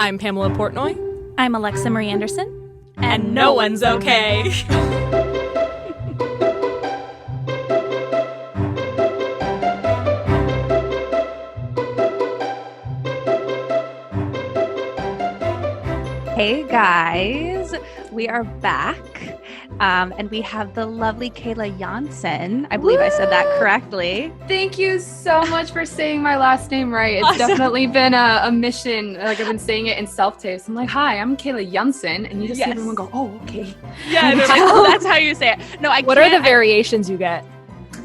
I'm Pamela Portnoy. I'm Alexa Marie Anderson. And no one's okay. Hey guys, we are back. And we have the lovely Kayla Janssen. I believe I said that correctly. Thank you so much for saying my last name right. It's definitely been a mission. Like, I've been saying it in self-tapes. I'm like, hi, I'm Kayla Janssen. And you just see everyone go, oh, okay. Yeah, they're like, oh, that's how you say it. No, What are the variations you get?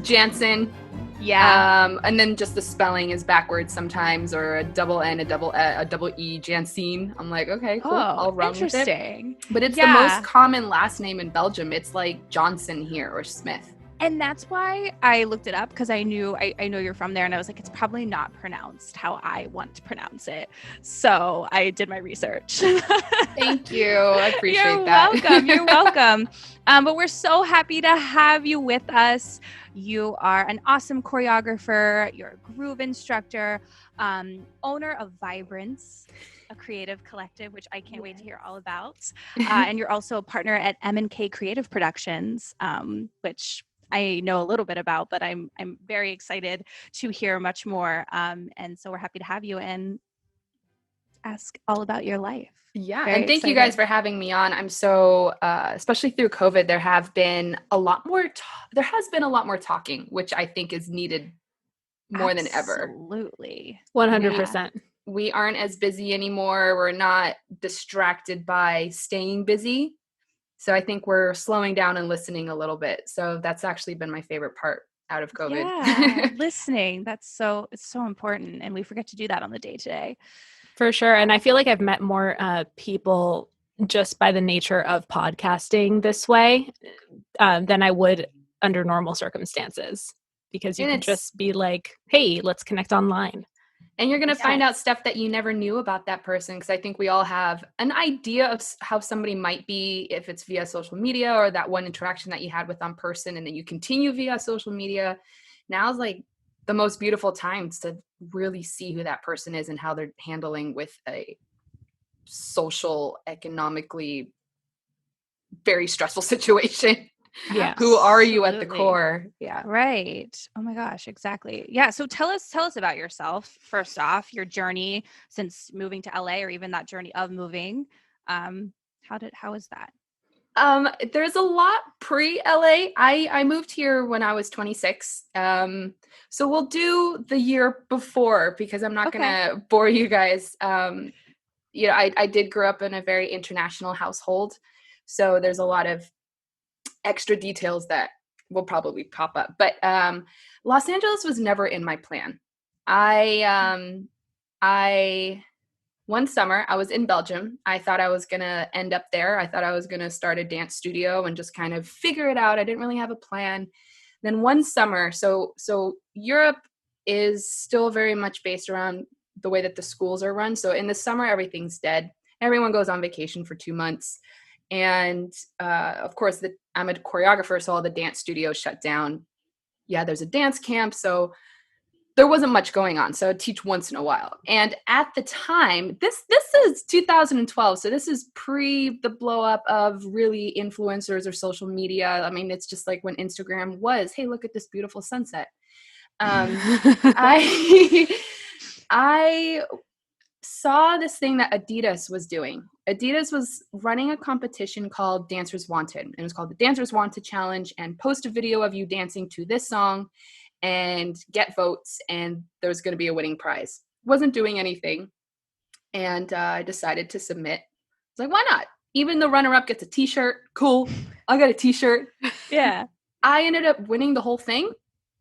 Janssen. Yeah. And then just the spelling is backwards sometimes, or a double N, a double E, Janssen. I'm like, okay, cool. I'll run with it. But it's the most common last name in Belgium. It's like Johnson here or Smith. And that's why I looked it up, because I know you're from there, and I was like, it's probably not pronounced how I want to pronounce it. So I did my research. Thank you. I appreciate that. You're welcome. But we're so happy to have you with us. You are an awesome choreographer. You're a groove instructor, owner of Vibrance, a creative collective, which I can't wait to hear all about. And you're also a partner at M&K Creative Productions, which I know a little bit about, but I'm very excited to hear much more. And so we're happy to have you and ask all about your life. Yeah, very and thank you guys for having me on. I'm so, especially through COVID, there has been a lot more talking, which I think is needed more than ever. Absolutely. 100%. We aren't as busy anymore. We're not distracted by staying busy. So I think we're slowing down and listening a little bit. So that's actually been my favorite part out of COVID. Yeah, listening. It's so important. And we forget to do that on the day-to-day. For sure. And I feel like I've met more people just by the nature of podcasting this way than I would under normal circumstances, because you can just be like, hey, let's connect online. And you're going to find out stuff that you never knew about that person, because I think we all have an idea of how somebody might be if it's via social media or that one interaction that you had with them person, and then you continue via social media. Now is like the most beautiful times to really see who that person is and how they're handling with a social, economically very stressful situation. Yeah. Who are you at the core? Yeah. Right. Oh my gosh. Exactly. Yeah. So tell us about yourself. First off, your journey since moving to LA, or even that journey of moving. How is that? There's a lot pre-LA. I moved here when I was 26. So we'll do the year before, because I'm not going to bore you guys. I did grow up in a very international household. So there's a lot of extra details that will probably pop up. But Los Angeles was never in my plan. One summer, I was in Belgium. I thought I was going to end up there. I thought I was going to start a dance studio and just kind of figure it out. I didn't really have a plan. Then one summer, so Europe is still very much based around the way that the schools are run. So in the summer, everything's dead. Everyone goes on vacation for 2 months. And of course, I'm a choreographer, so all the dance studios shut down. Yeah, there's a dance camp, so there wasn't much going on. So I'd teach once in a while. And at the time, this is 2012. So this is pre the blow up of really influencers or social media. I mean, it's just like when Instagram was, hey, look at this beautiful sunset. I saw this thing that Adidas was doing. Adidas was running a competition called Dancers Wanted. And it was called the Dancers Wanted Challenge, and post a video of you dancing to this song and get votes, and there's going to be a winning prize. Wasn't doing anything. And I decided to submit. I was like, why not? Even the runner-up gets a t-shirt. Cool. I got a t-shirt. Yeah. I ended up winning the whole thing.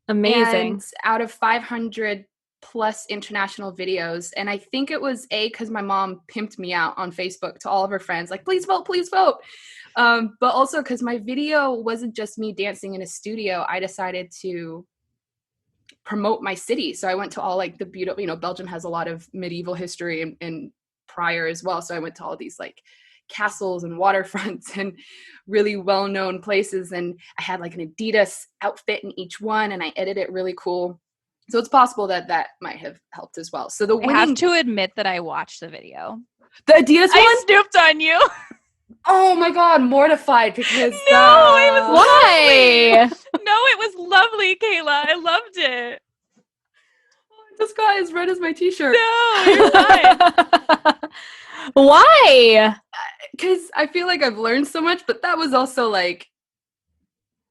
Amazing. And out of 500 plus international videos. And I think it was because my mom pimped me out on Facebook to all of her friends, like, please vote, please vote. But also because my video wasn't just me dancing in a studio. I decided to promote my city. So I went to all like the beautiful, Belgium has a lot of medieval history and prior as well. So I went to all these like castles and waterfronts and really well-known places. And I had like an Adidas outfit in each one, and I edited it really cool. So it's possible that might have helped as well. So I have to admit that I watched the video. The Adidas one? I snooped on you. Oh my God, mortified because No, it was Why? No, it was lovely, Kayla. I loved it. This guy as red as my t-shirt. No, you're fine. Why? Because I feel like I've learned so much, but that was also like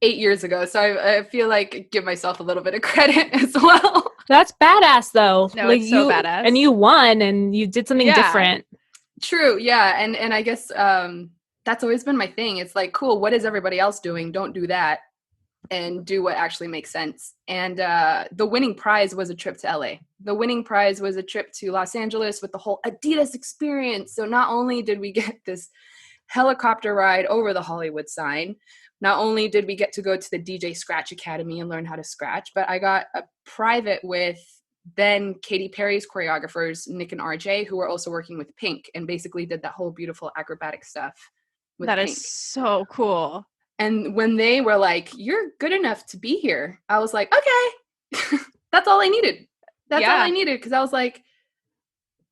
8 years ago. So I feel like I give myself a little bit of credit as well. That's badass though. No, it's so badass. And you won and you did something different. True. Yeah. And I guess that's always been my thing. It's like, cool, what is everybody else doing? Don't do that. And do what actually makes sense. And the winning prize was a trip to LA. The winning prize was a trip to Los Angeles with the whole Adidas experience. So not only did we get this helicopter ride over the Hollywood sign, not only did we get to go to the DJ Scratch Academy and learn how to scratch, but I got a private with then Katy Perry's choreographers, Nick and RJ, who were also working with Pink and basically did that whole beautiful acrobatic stuff with That Pink. is so cool. And when they were like, you're good enough to be here, I was like, okay, that's all I needed. That's all I needed. Because I was like,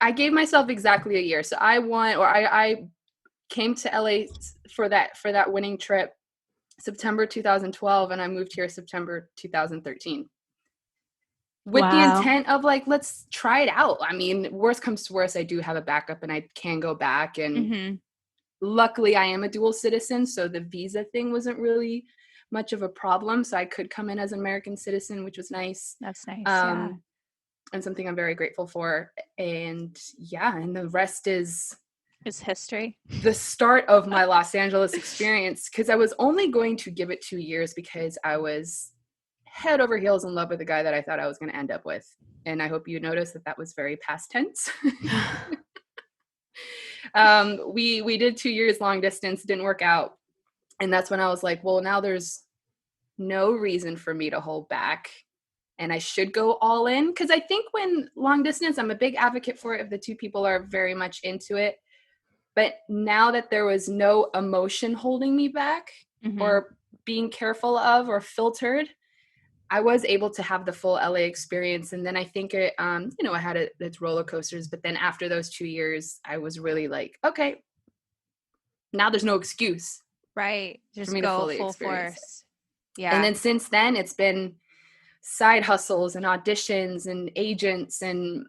I gave myself exactly a year. So I came to LA for that winning trip September 2012, and I moved here September 2013. With the intent of like, let's try it out. I mean, worst comes to worst, I do have a backup and I can go back. And luckily I am a dual citizen, so the visa thing wasn't really much of a problem. So I could come in as an American citizen, which was nice. That's nice. And something I'm very grateful for. And and the rest is history. The start of my Los Angeles experience, because I was only going to give it 2 years because I was head over heels in love with a guy that I thought I was going to end up with. And I hope you noticed that was very past tense. We did 2 years long distance, didn't work out. And that's when I was like, well, now there's no reason for me to hold back. And I should go all in. Because I think when long distance, I'm a big advocate for it if the two people are very much into it. But now that there was no emotion holding me back or being careful of or filtered, I was able to have the full LA experience. And then I think it, I had its roller coasters. But then after those 2 years, I was really like, okay, now there's no excuse. Right. Just for me go to fully full experience force. it. Yeah. And then since then, it's been side hustles and auditions and agents and,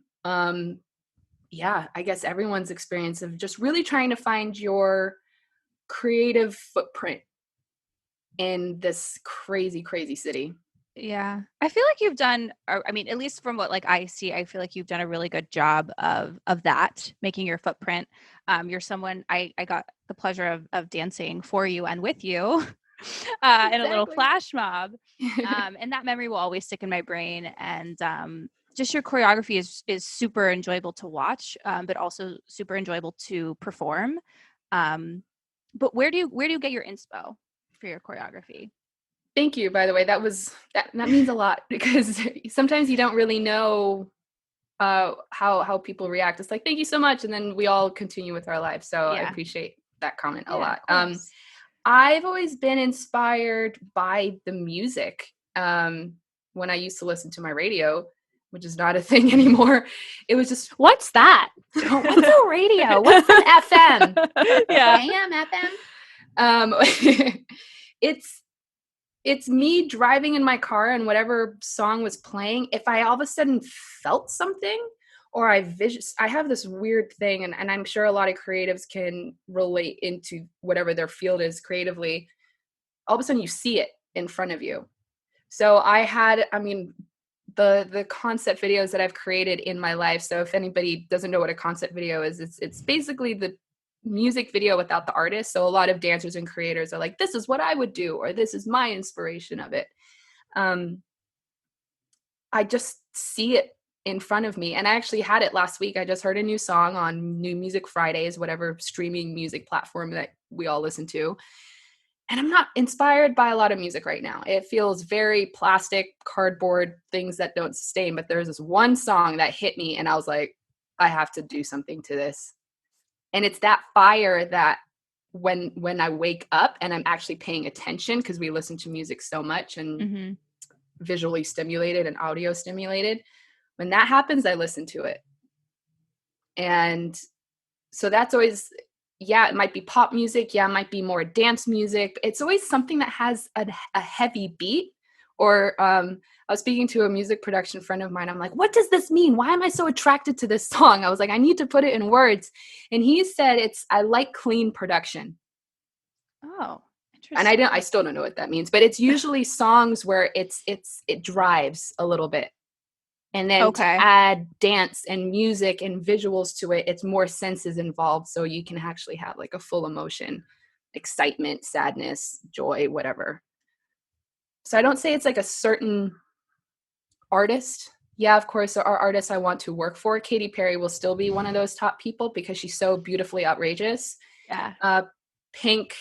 I guess everyone's experience of just really trying to find your creative footprint in this crazy, crazy city. Yeah. I feel like you've done, I mean, at least from what like I see, I feel like you've done a really good job of that, making your footprint. You're someone I got the pleasure of dancing for you and with you in a little flash mob. And that memory will always stick in my brain. And just your choreography is super enjoyable to watch, but also super enjoyable to perform. But where do you get your inspo for your choreography? Thank you, by the way. That means a lot, because sometimes you don't really know how people react. It's like, thank you so much, and then we all continue with our lives. So I appreciate that comment a lot. I've always been inspired by the music. When I used to listen to my radio, which is not a thing anymore, it was just, what's that? What's a radio? What's an FM? Yeah. AM, FM. It's me driving in my car and whatever song was playing, if I all of a sudden felt something or I have this weird thing, and I'm sure a lot of creatives can relate into whatever their field is creatively, all of a sudden you see it in front of you. So the concept videos that I've created in my life, so if anybody doesn't know what a concept video is, it's basically the music video without the artist. So a lot of dancers and creators are like, this is what I would do, or this is my inspiration of it. I just see it in front of me. And I actually had it last week. I just heard a new song on New Music Fridays, whatever streaming music platform that we all listen to. And I'm not inspired by a lot of music right now. It feels very plastic, cardboard, things that don't sustain. But there's this one song that hit me and I was like, I have to do something to this. And it's that fire that when I wake up and I'm actually paying attention, because we listen to music so much and visually stimulated and audio stimulated. When that happens, I listen to it. And So that's always, yeah, it might be pop music. Yeah, it might be more dance music. It's always something that has a heavy beat. Or I was speaking to a music production friend of mine. I'm like, what does this mean? Why am I so attracted to this song? I was like, I need to put it in words. And he said, I like clean production. Oh, and I still don't know what that means, but it's usually songs where it drives a little bit. And then to add dance and music and visuals to it, it's more senses involved. So you can actually have like a full emotion, excitement, sadness, joy, whatever. So I don't say it's like a certain artist. Yeah, of course, there are artists I want to work for. Katy Perry will still be one of those top people because she's so beautifully outrageous. Yeah. Pink,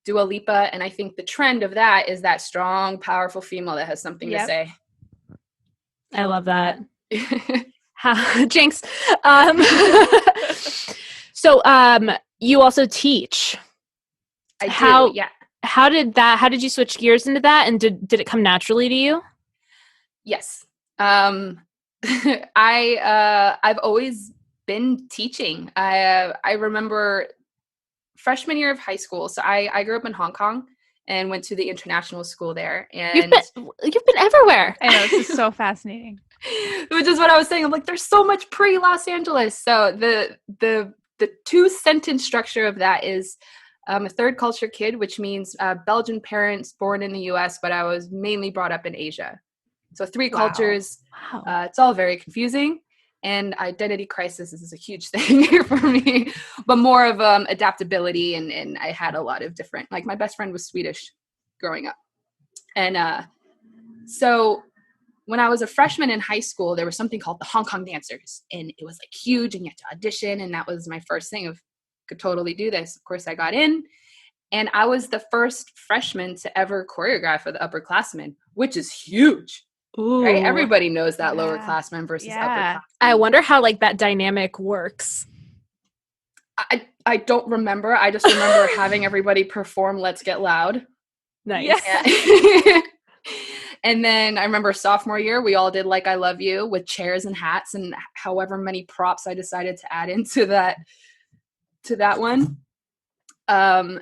Dua Lipa, and I think the trend of that is that strong, powerful female that has something to say. I love that. Jinx. So you also teach. I do, yeah. How did you switch gears into that, and did it come naturally to you? Yes. I've always been teaching. I remember freshman year of high school. So I grew up in Hong Kong and went to the international school there. And you've been everywhere. I know, this is so fascinating. Which is what I was saying. I'm like, there's so much pre-Los Angeles. So the 2-sentence structure of that is I'm a third culture kid, which means Belgian parents born in the US, but I was mainly brought up in Asia. So 3 cultures. Wow. It's all very confusing. And identity crisis is a huge thing for me, but more of adaptability. And I had a lot of different, like my best friend was Swedish growing up. And so when I was a freshman in high school, there was something called the Hong Kong Dancers. And it was like huge and you had to audition. And that was my first thing of could totally do this. Of course, I got in. And I was the first freshman to ever choreograph for the upperclassmen, which is huge. Ooh. Right? Everybody knows that lowerclassmen versus upperclassmen. I wonder how like that dynamic works. I don't remember. I just remember having everybody perform Let's Get Loud. Nice. Yeah. And then I remember sophomore year, we all did Like I Love You with chairs and hats and however many props I decided to add into that one. And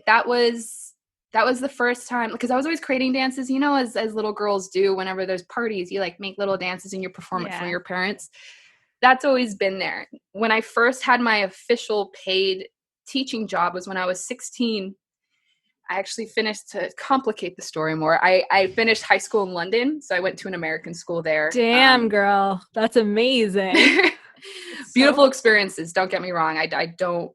that was the first time, because I was always creating dances, you know, as little girls do whenever there's parties, you like make little dances and you perform it for your parents. That's always been there. When I first had my official paid teaching job was when I was 16. I actually finished, to complicate the story more, I finished high school in London, so I went to an American school there. Damn, girl. That's amazing. Beautiful experiences, don't get me wrong. I don't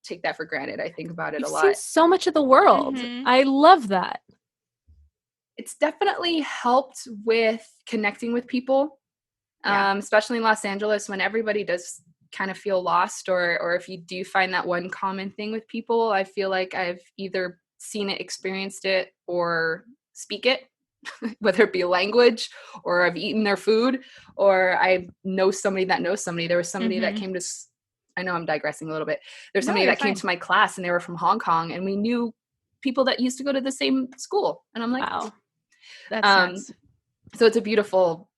take that for granted. I think about it a lot. You've seen so much of the world. Mm-hmm. I love that. It's definitely helped with connecting with people, especially in Los Angeles when everybody does kind of feel lost, or if you do find that one common thing with people, I feel like I've either seen it, experienced it, or speak it, whether it be a language or I've eaten their food or I know somebody that knows somebody. There was somebody that came to, I know I'm digressing a little bit. There's somebody that came to my class and they were from Hong Kong and we knew people that used to go to the same school. And I'm like, wow, that's nuts. So it's a beautiful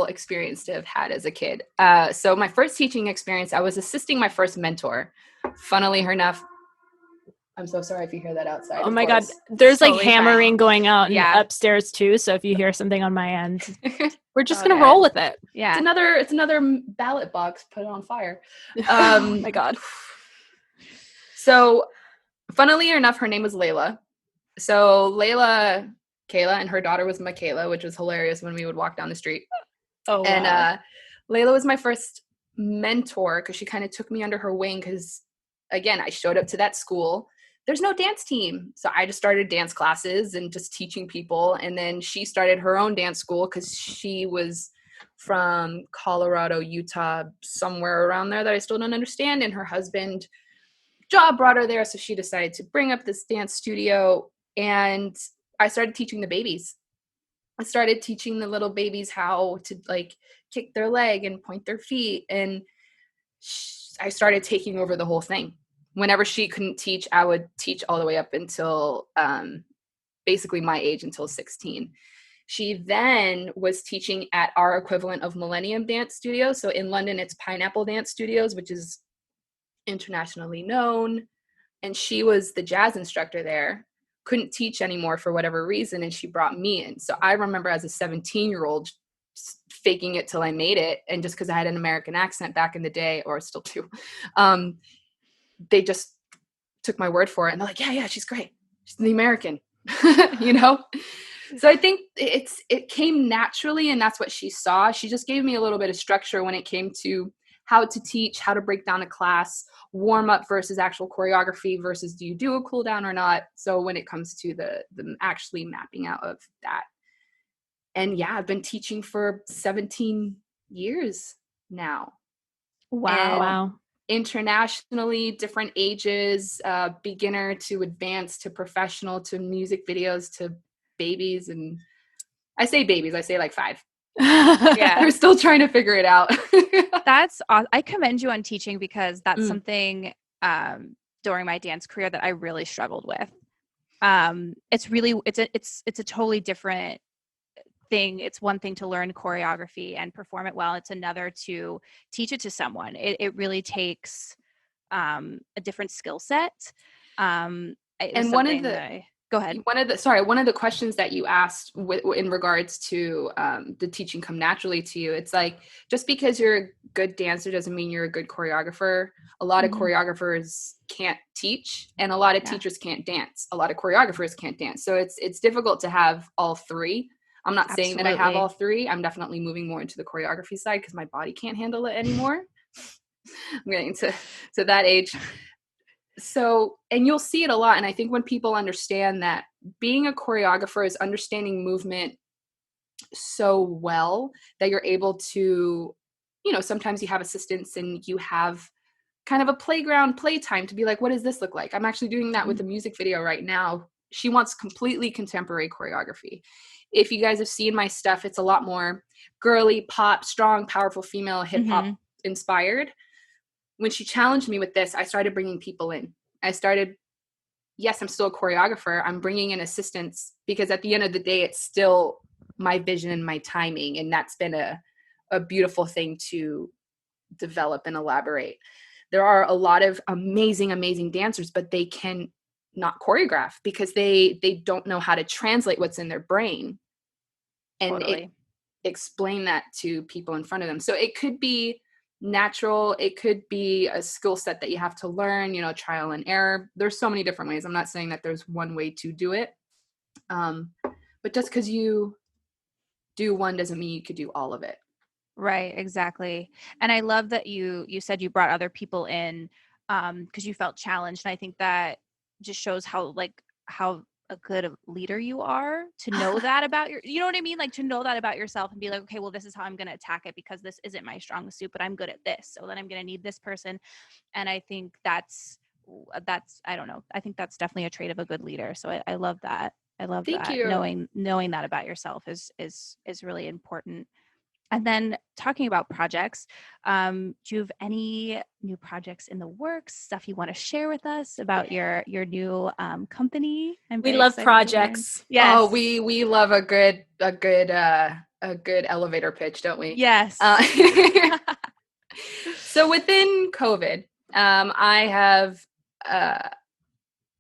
experience to have had as a kid. So my first teaching experience, I was assisting my first mentor. Funnily enough, I'm so sorry if you hear that outside. Oh my God. There's totally like hammering fine. going out upstairs too. So if you hear something on my end, we're just going to Okay. roll with it. Yeah. It's another ballot box put on fire. Oh my God. So funnily enough, her name was Layla. So Kayla, and her daughter was Michaela, which was hilarious when we would walk down the street. Oh, wow. And Layla was my first mentor because she kind of took me under her wing because, again, I showed up to that school. There's no dance team. So I just started dance classes and just teaching people. And then she started her own dance school because she was from Colorado, Utah, somewhere around there that I still don't understand. And her husband job brought her there. So she decided to bring up this dance studio. And I started teaching the babies. I started teaching the little babies how to like kick their leg and point their feet. And I started taking over the whole thing. Whenever she couldn't teach, I would teach all the way up until basically my age, until 16. She then was teaching at our equivalent of Millennium Dance Studio. So in London, it's Pineapple Dance Studios, which is internationally known. And she was the jazz instructor there, couldn't teach anymore for whatever reason, and she brought me in. So I remember as a 17-year-old faking it till I made it, and just because I had an American accent back in the day, or still do, they just took my word for it, and they're like, yeah, she's great. She's the American, you know? So I think it came naturally, and that's what she saw. She just gave me a little bit of structure when it came to how to teach, how to break down a class, warm up versus actual choreography versus do you do a cool down or not. So when it comes to the actually mapping out of that. And yeah, I've been teaching for 17 years now. Wow. Internationally, different ages, beginner to advanced to professional to music videos to babies. And I say babies, I say like 5. Yeah. They're still trying to figure it out. That's awesome. I commend you on teaching, because that's something during my dance career that I really struggled with. It's a totally different thing. It's one thing to learn choreography and perform it well. It's another to teach it to someone. It really takes a different skill set. And one of the go ahead. One of the questions that you asked in regards to the teaching come naturally to you, it's like, just because you're a good dancer doesn't mean you're a good choreographer. A lot of choreographers can't teach, and a lot of teachers can't dance. A lot of choreographers can't dance. So it's difficult to have all three. I'm not saying that I have all three. I'm definitely moving more into the choreography side because my body can't handle it anymore. I'm getting to that age. So, and you'll see it a lot. And I think when people understand that being a choreographer is understanding movement so well that you're able to, sometimes you have assistants and you have kind of a playground playtime to be like, what does this look like? I'm actually doing that with a music video right now. She wants completely contemporary choreography. If you guys have seen my stuff, it's a lot more girly, pop, strong, powerful female, hip hop inspired. When she challenged me with this, I started bringing people in. Yes, I'm still a choreographer. I'm bringing in assistants because at the end of the day, it's still my vision and my timing. And that's been a beautiful thing to develop and elaborate. There are a lot of amazing, amazing dancers, but they can not choreograph because they don't know how to translate what's in their brain and explain that to people in front of them. So it could be natural, it could be a skill set that you have to learn, trial and error. There's so many different ways. I'm not saying that there's one way to do it, but just because you do one doesn't mean you could do all of it. Right, exactly. And I love that you said you brought other people in because you felt challenged. And I think that just shows how a good leader you are to know that about you know what I mean? Like to know that about yourself and be like, okay, well, this is how I'm going to attack it because this isn't my strong suit, but I'm good at this. So then I'm going to need this person. And I think that's, I don't know. I think that's definitely a trait of a good leader. So I love that. I love Thank that. you. Knowing that about yourself is really important. And then talking about projects, do you have any new projects in the works, stuff you want to share with us about your new company? We love projects. Yes. Oh, we love a good elevator pitch, don't we? Yes. So within COVID,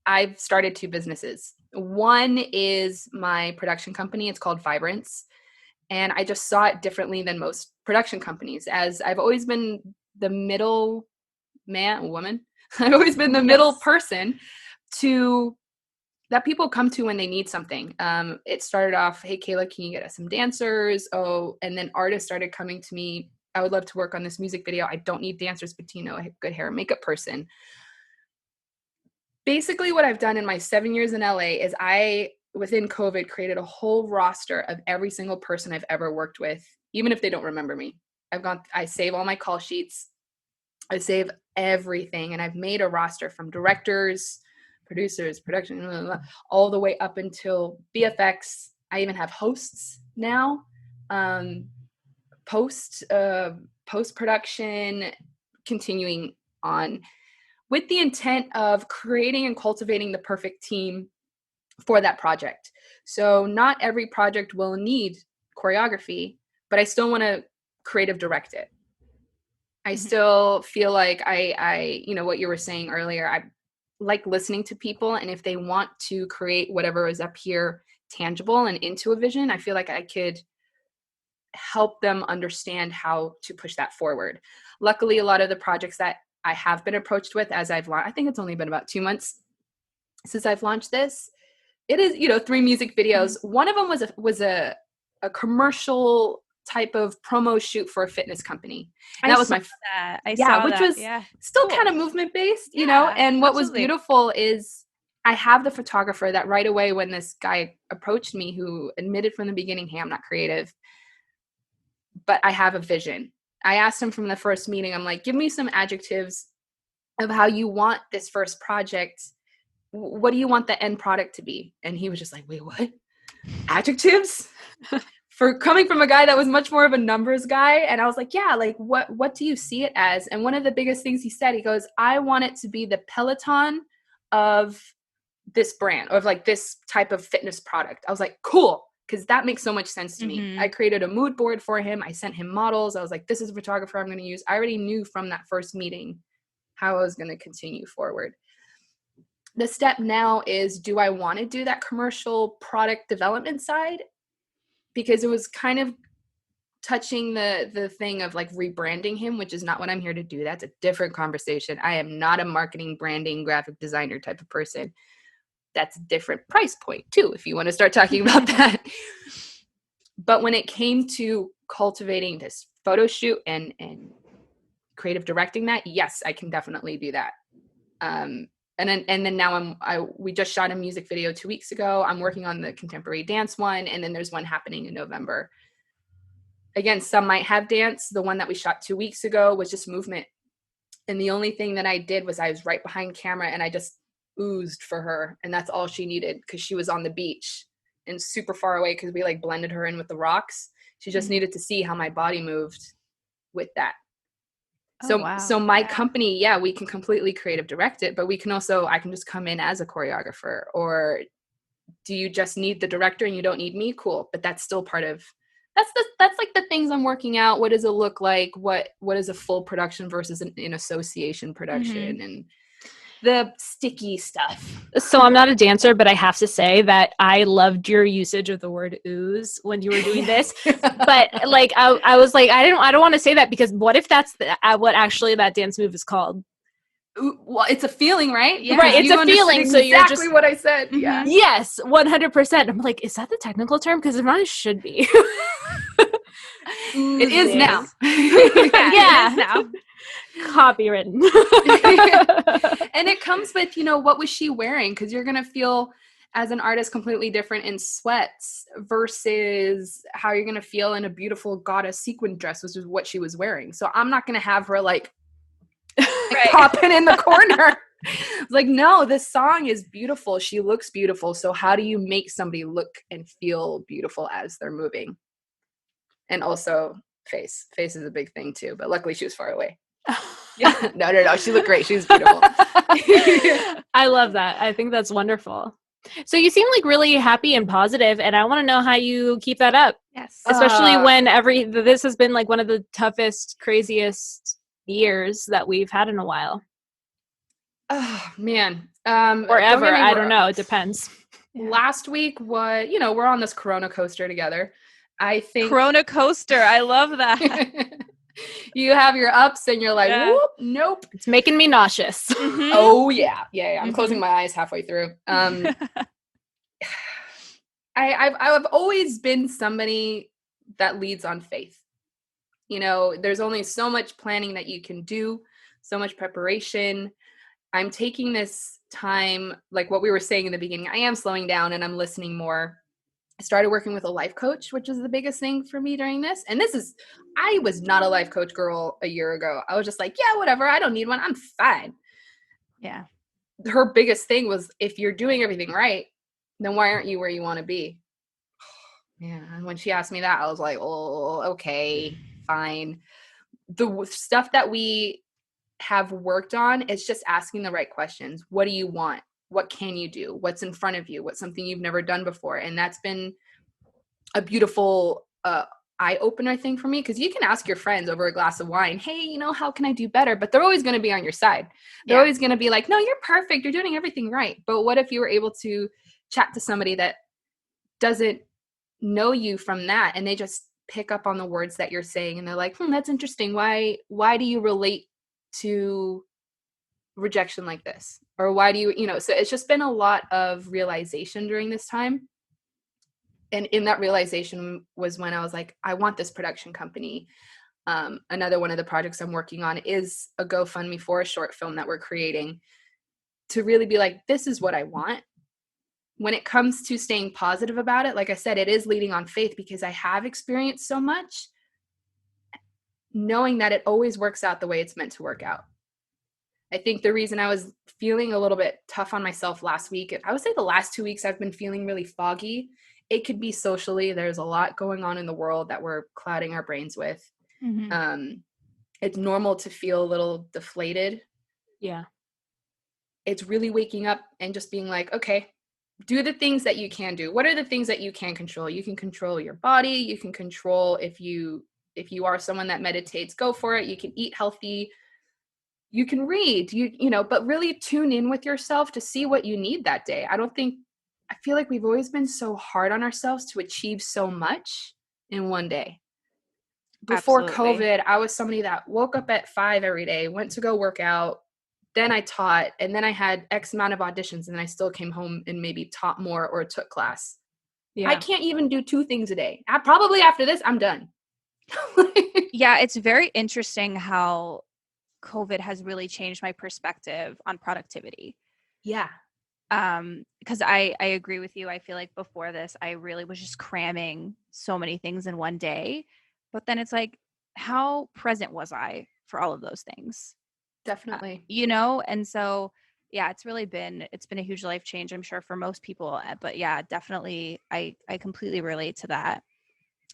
I've started 2 businesses. One is my production company. It's called Vibrance. And I just saw it differently than most production companies, as I've always been the middle woman. I've always been the middle person that people come to when they need something. It started off, hey, Kayla, can you get us some dancers? Oh, and then artists started coming to me. I would love to work on this music video. I don't need dancers, but a good hair and makeup person. Basically, what I've done in my 7 years in LA is within COVID, created a whole roster of every single person I've ever worked with, even if they don't remember me. I save all my call sheets. I save everything. And I've made a roster from directors, producers, production, blah, blah, blah, all the way up until VFX. I even have hosts now, post-production, continuing on, with the intent of creating and cultivating the perfect team for that project. So not every project will need choreography, but I still want to creative direct it. I still feel like I, what you were saying earlier, I like listening to people. And if they want to create whatever is up here tangible and into a vision, I feel like I could help them understand how to push that forward. Luckily, a lot of the projects that I have been approached with as I've launched, I think it's only been about 2 months since I've launched this. It is, 3 music videos. One of them was a commercial type of promo shoot for a fitness company. And that was my which was still kind of movement based, and what was beautiful is I have the photographer that right away when this guy approached me, who admitted from the beginning, hey, I'm not creative, but I have a vision. I asked him from the first meeting, I'm like, give me some adjectives of how you want this first project. What do you want the end product to be? And he was just like, wait, what? Adjectives? For coming from a guy that was much more of a numbers guy. And I was like, yeah, like what do you see it as? And one of the biggest things he said, he goes, I want it to be the Peloton of this brand, or of like this type of fitness product. I was like, cool. Because that makes so much sense to me. I created a mood board for him. I sent him models. I was like, this is a photographer I'm going to use. I already knew from that first meeting how I was going to continue forward. The step now is, do I want to do that commercial product development side? Because it was kind of touching the thing of like rebranding him, which is not what I'm here to do. That's a different conversation. I am not a marketing, branding, graphic designer type of person. That's a different price point too, if you want to start talking about that. But when it came to cultivating this photo shoot and creative directing that, yes, I can definitely do that. And then now we just shot a music video 2 weeks ago. I'm working on the contemporary dance one, and then there's one happening in November. Again, some might have dance. The one that we shot 2 weeks ago was just movement. And the only thing that I did was I was right behind camera and I just oozed for her, and that's all she needed, because she was on the beach and super far away because we like blended her in with the rocks. She just needed to see how my body moved with that. So my company, we can completely creative direct it, but we can also, I can just come in as a choreographer. Or do you just need the director and you don't need me? Cool. But that's still part of, that's like the things I'm working out. What does it look like? What is a full production versus an association production, and the sticky stuff. So I'm not a dancer, but I have to say that I loved your usage of the word ooze when you were doing this. But like, I was like, I don't want to say that, because what if that's what actually that dance move is called? Well, it's a feeling, right? Yeah. Right, it's a feeling. So you're exactly what I said. Yeah. Yes, 100%. I'm like, is that the technical term? Because it might should be. It is now. Yeah. It is now. Copywritten. And it comes with, what was she wearing? Because you're going to feel as an artist completely different in sweats versus how you're going to feel in a beautiful goddess sequin dress, which is what she was wearing. So I'm not going to have her like popping in the corner. Like, no, this song is beautiful. She looks beautiful. So how do you make somebody look and feel beautiful as they're moving? And also face is a big thing too, but luckily she was far away. Yeah. No. She looked great. She was beautiful. I love that. I think that's wonderful. So you seem like really happy and positive, and I want to know how you keep that up. Yes. Especially when this has been like one of the toughest, craziest years that we've had in a while. Oh man. Or ever. I don't know. It depends. Last week was, we're on this Corona coaster together. I think Corona coaster. I love that. You have your ups and you're like, whoop, nope. It's making me nauseous. Mm-hmm. Oh yeah. I'm closing my eyes halfway through. I've always been somebody that leads on faith. There's only so much planning that you can do, so much preparation. I'm taking this time, like what we were saying in the beginning, I am slowing down and I'm listening more. I started working with a life coach, which is the biggest thing for me during this. And I was not a life coach girl a year ago. I was just like, yeah, whatever. I don't need one. I'm fine. Yeah. Her biggest thing was, if you're doing everything right, then why aren't you where you want to be? Yeah. And when she asked me that, I was like, oh, okay, fine. The stuff that we have worked on is just asking the right questions. What do you want? what can you do? What's in front of you? What's something you've never done before? And that's been a beautiful eye opener, I think, for me, because you can ask your friends over a glass of wine, hey, you know, how can I do better? But they're always going to be on your side. They're always going to be like, no, you're perfect. You're doing everything right. But what if you were able to chat to somebody that doesn't know you from that, and they just pick up on the words that you're saying, and they're like, that's interesting. Why do you relate to rejection like this? Or why do you know, so it's just been a lot of realization during this time. And in that realization was when I was like, I want this production company. Another one of the projects I'm working on is a GoFundMe for a short film that we're creating, to really be like, this is what I want. When it comes to staying positive about it, like I said, it is leading on faith, because I have experienced so much, knowing that it always works out the way it's meant to work out. I think the reason I was feeling a little bit tough on myself last week, I would say the last 2 weeks I've been feeling really foggy. It could be socially. There's a lot going on in the world that we're clouding our brains with. Mm-hmm. It's normal to feel a little deflated. Yeah. It's really waking up and just being like, okay, do the things that you can do. What are the things that you can control? You can control your body. You can control if you are someone that meditates, go for it. You can eat healthy. You can read, you know, but really tune in with yourself to see what you need that day. I feel like we've always been so hard on ourselves to achieve so much in one day. Before COVID, I was somebody that woke up at 5 every day, went to go work out. Then I taught, and then I had X amount of auditions, and I still came home and maybe taught more or took class. Yeah. I can't even do 2 things a day. Probably after this, I'm done. Yeah, it's very interesting how COVID has really changed my perspective on productivity. Yeah. Because I agree with you. I feel like before this, I really was just cramming so many things in one day. But then it's like, how present was I for all of those things? Definitely. You know? And so, yeah, it's been a huge life change, I'm sure, for most people. But yeah, definitely, I completely relate to that.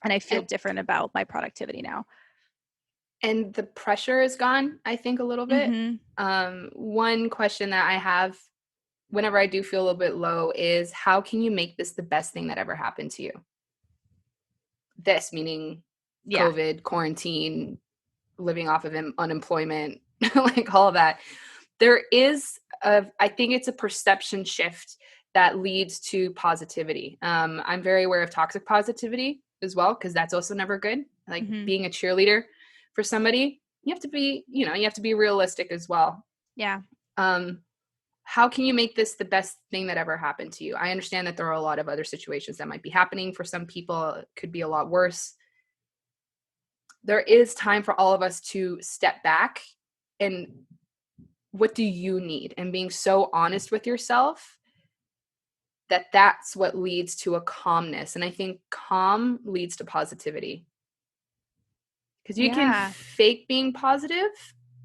And I feel different about my productivity now. And the pressure is gone, I think, a little bit. Mm-hmm. One question that I have whenever I do feel a little bit low is, how can you make this the best thing that ever happened to you? This meaning COVID, quarantine, living off of unemployment, like all of that. There is I think it's a perception shift that leads to positivity. I'm very aware of toxic positivity as well, because that's also never good. Like being a cheerleader for somebody, you have to be realistic as well. Yeah. How can you make this the best thing that ever happened to you? I understand that there are a lot of other situations that might be happening. For some people, it could be a lot worse. There is time for all of us to step back and what do you need? And being so honest with yourself that's what leads to a calmness. And I think calm leads to positivity. Because you can fake being positive.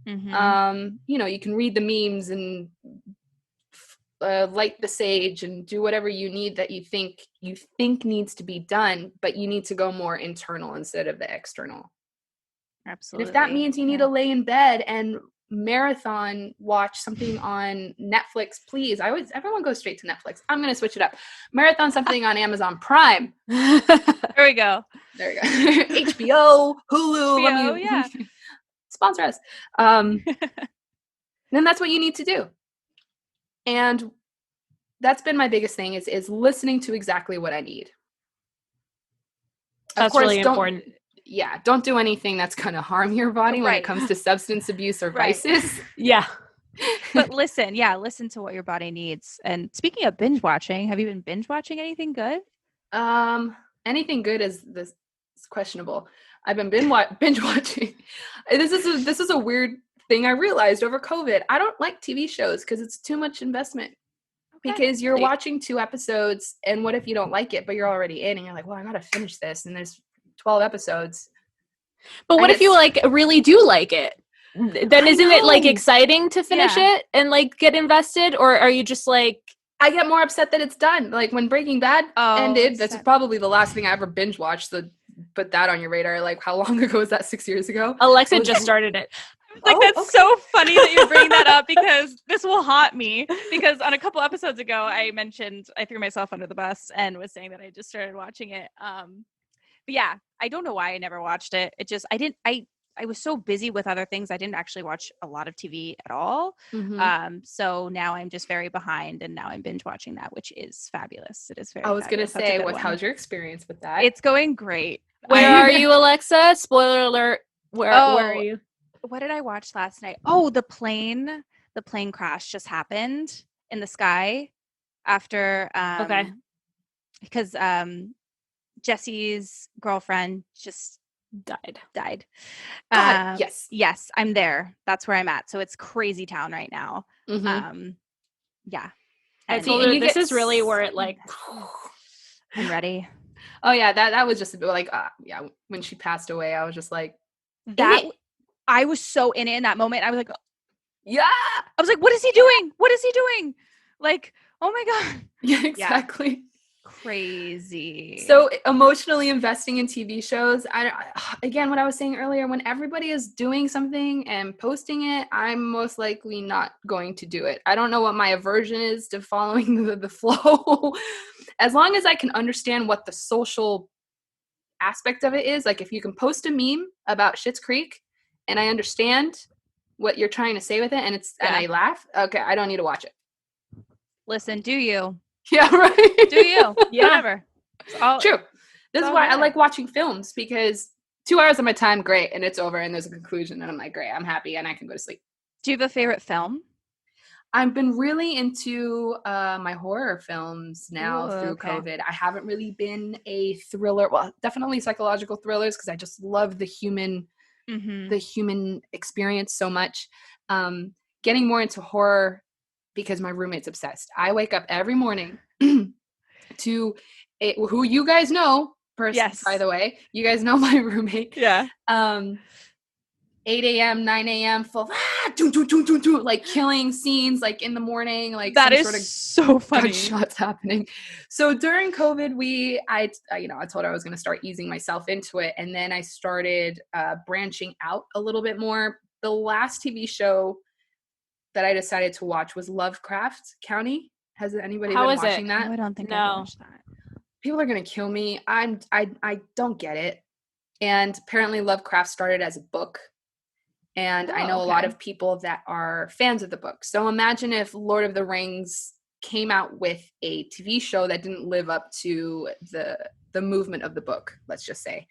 Mm-hmm. You can read the memes and light the sage and do whatever you need that you think needs to be done, but you need to go more internal instead of the external. Absolutely. And if that means you need to lay in bed and marathon watch something on Netflix, please. Everyone goes straight to Netflix. I'm going to switch it up. Marathon something on Amazon Prime. There we go. HBO, Hulu. Yeah. Sponsor us. Then that's what you need to do. And that's been my biggest thing is listening to exactly what I need. That's really important. Yeah, don't do anything that's going to harm your body when it comes to substance abuse or vices. Yeah. But listen to what your body needs. And speaking of binge watching, have you been binge watching anything good? Anything good is questionable. I've been binge watching. This is a weird thing I realized over COVID. I don't like TV shows because it's too much investment. Because you're watching 2 episodes, and what if you don't like it, but you're already in, and you're like, well, I got to finish this, and there's 12 episodes. But what if you really do like it? Then isn't it exciting to finish it and get invested? Or are you just I get more upset that it's done. Like when Breaking Bad ended, that's probably the last thing I ever binge watched. So put that on your radar. Like how long ago was that? 6 years ago? Alexa just started it. That's so funny that you bring that up because this will haunt me because on a couple episodes ago, I mentioned I threw myself under the bus and was saying that I just started watching it. But yeah, I don't know why I never watched it. It just, I was so busy with other things. I didn't actually watch a lot of TV at all. So now I'm just very behind, and now I'm binge watching that, which is fabulous. It is very I was going to say, how's your experience with that? It's going great. Where are you, Alexa? Spoiler alert. Where are you? What did I watch last night? Oh, the plane crash just happened in the sky after, okay. Because Jesse's girlfriend just died. God, yes, I'm there. That's where I'm at. So it's crazy town right now. Yeah. I told her this is really where it like. I'm ready. Oh yeah, that was just a bit like when she passed away, I was just like that. I was so in it in that moment. I was like, yeah. I was like, what is he doing? What is he doing? Like, oh my God. Yeah, exactly. Yeah. Crazy. So emotionally investing in TV shows. Again, what I was saying earlier, when everybody is doing something and posting it, I'm most likely not going to do it. I don't know what my aversion is to following the flow. As long as I can understand what the social aspect of it is, like if you can post a meme about Schitt's Creek and I understand what you're trying to say with it and and I laugh, okay, I don't need to watch it. Listen, do you? Yeah, right. Do you? Yeah. Whatever. True. This is why I like watching films, because 2 hours of my time, great, and it's over and there's a conclusion and I'm like, great, I'm happy and I can go to sleep. Do you have a favorite film? I've been really into my horror films now through COVID. I haven't really been a thriller, well, definitely psychological thrillers, because I just love the human experience so much. Getting more into horror because my roommate's obsessed. I wake up every morning to who you guys know, by the way. You guys know my roommate. Yeah. 8 a.m., 9 a.m., full like killing scenes, like in the morning, like that is sort of so funny. Gunshots happening. So during COVID, I told her I was going to start easing myself into it, and then I started branching out a little bit more. The last TV show that I decided to watch was Lovecraft County. Has anybody been watching that? No, I don't think I watched that. People are going to kill me. I don't get it. And apparently Lovecraft started as a book. And I know a lot of people that are fans of the book. So imagine if Lord of the Rings came out with a TV show that didn't live up to the movement of the book, let's just say.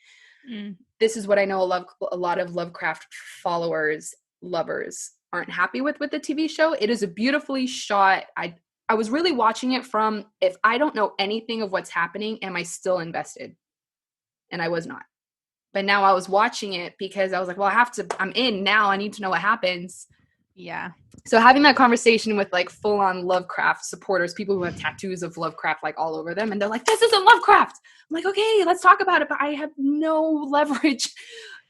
This is what I know a lot of Lovecraft lovers aren't happy with the TV show. It is a beautifully shot. I was really watching it from, if I don't know anything of what's happening, am I still invested? And I was not. But now I was watching it because I was like, well, I'm in now. I need to know what happens. Yeah. So having that conversation with like full on Lovecraft supporters, people who have tattoos of Lovecraft like all over them, and they're like, this isn't Lovecraft. I'm like, okay, let's talk about it. But I have no leverage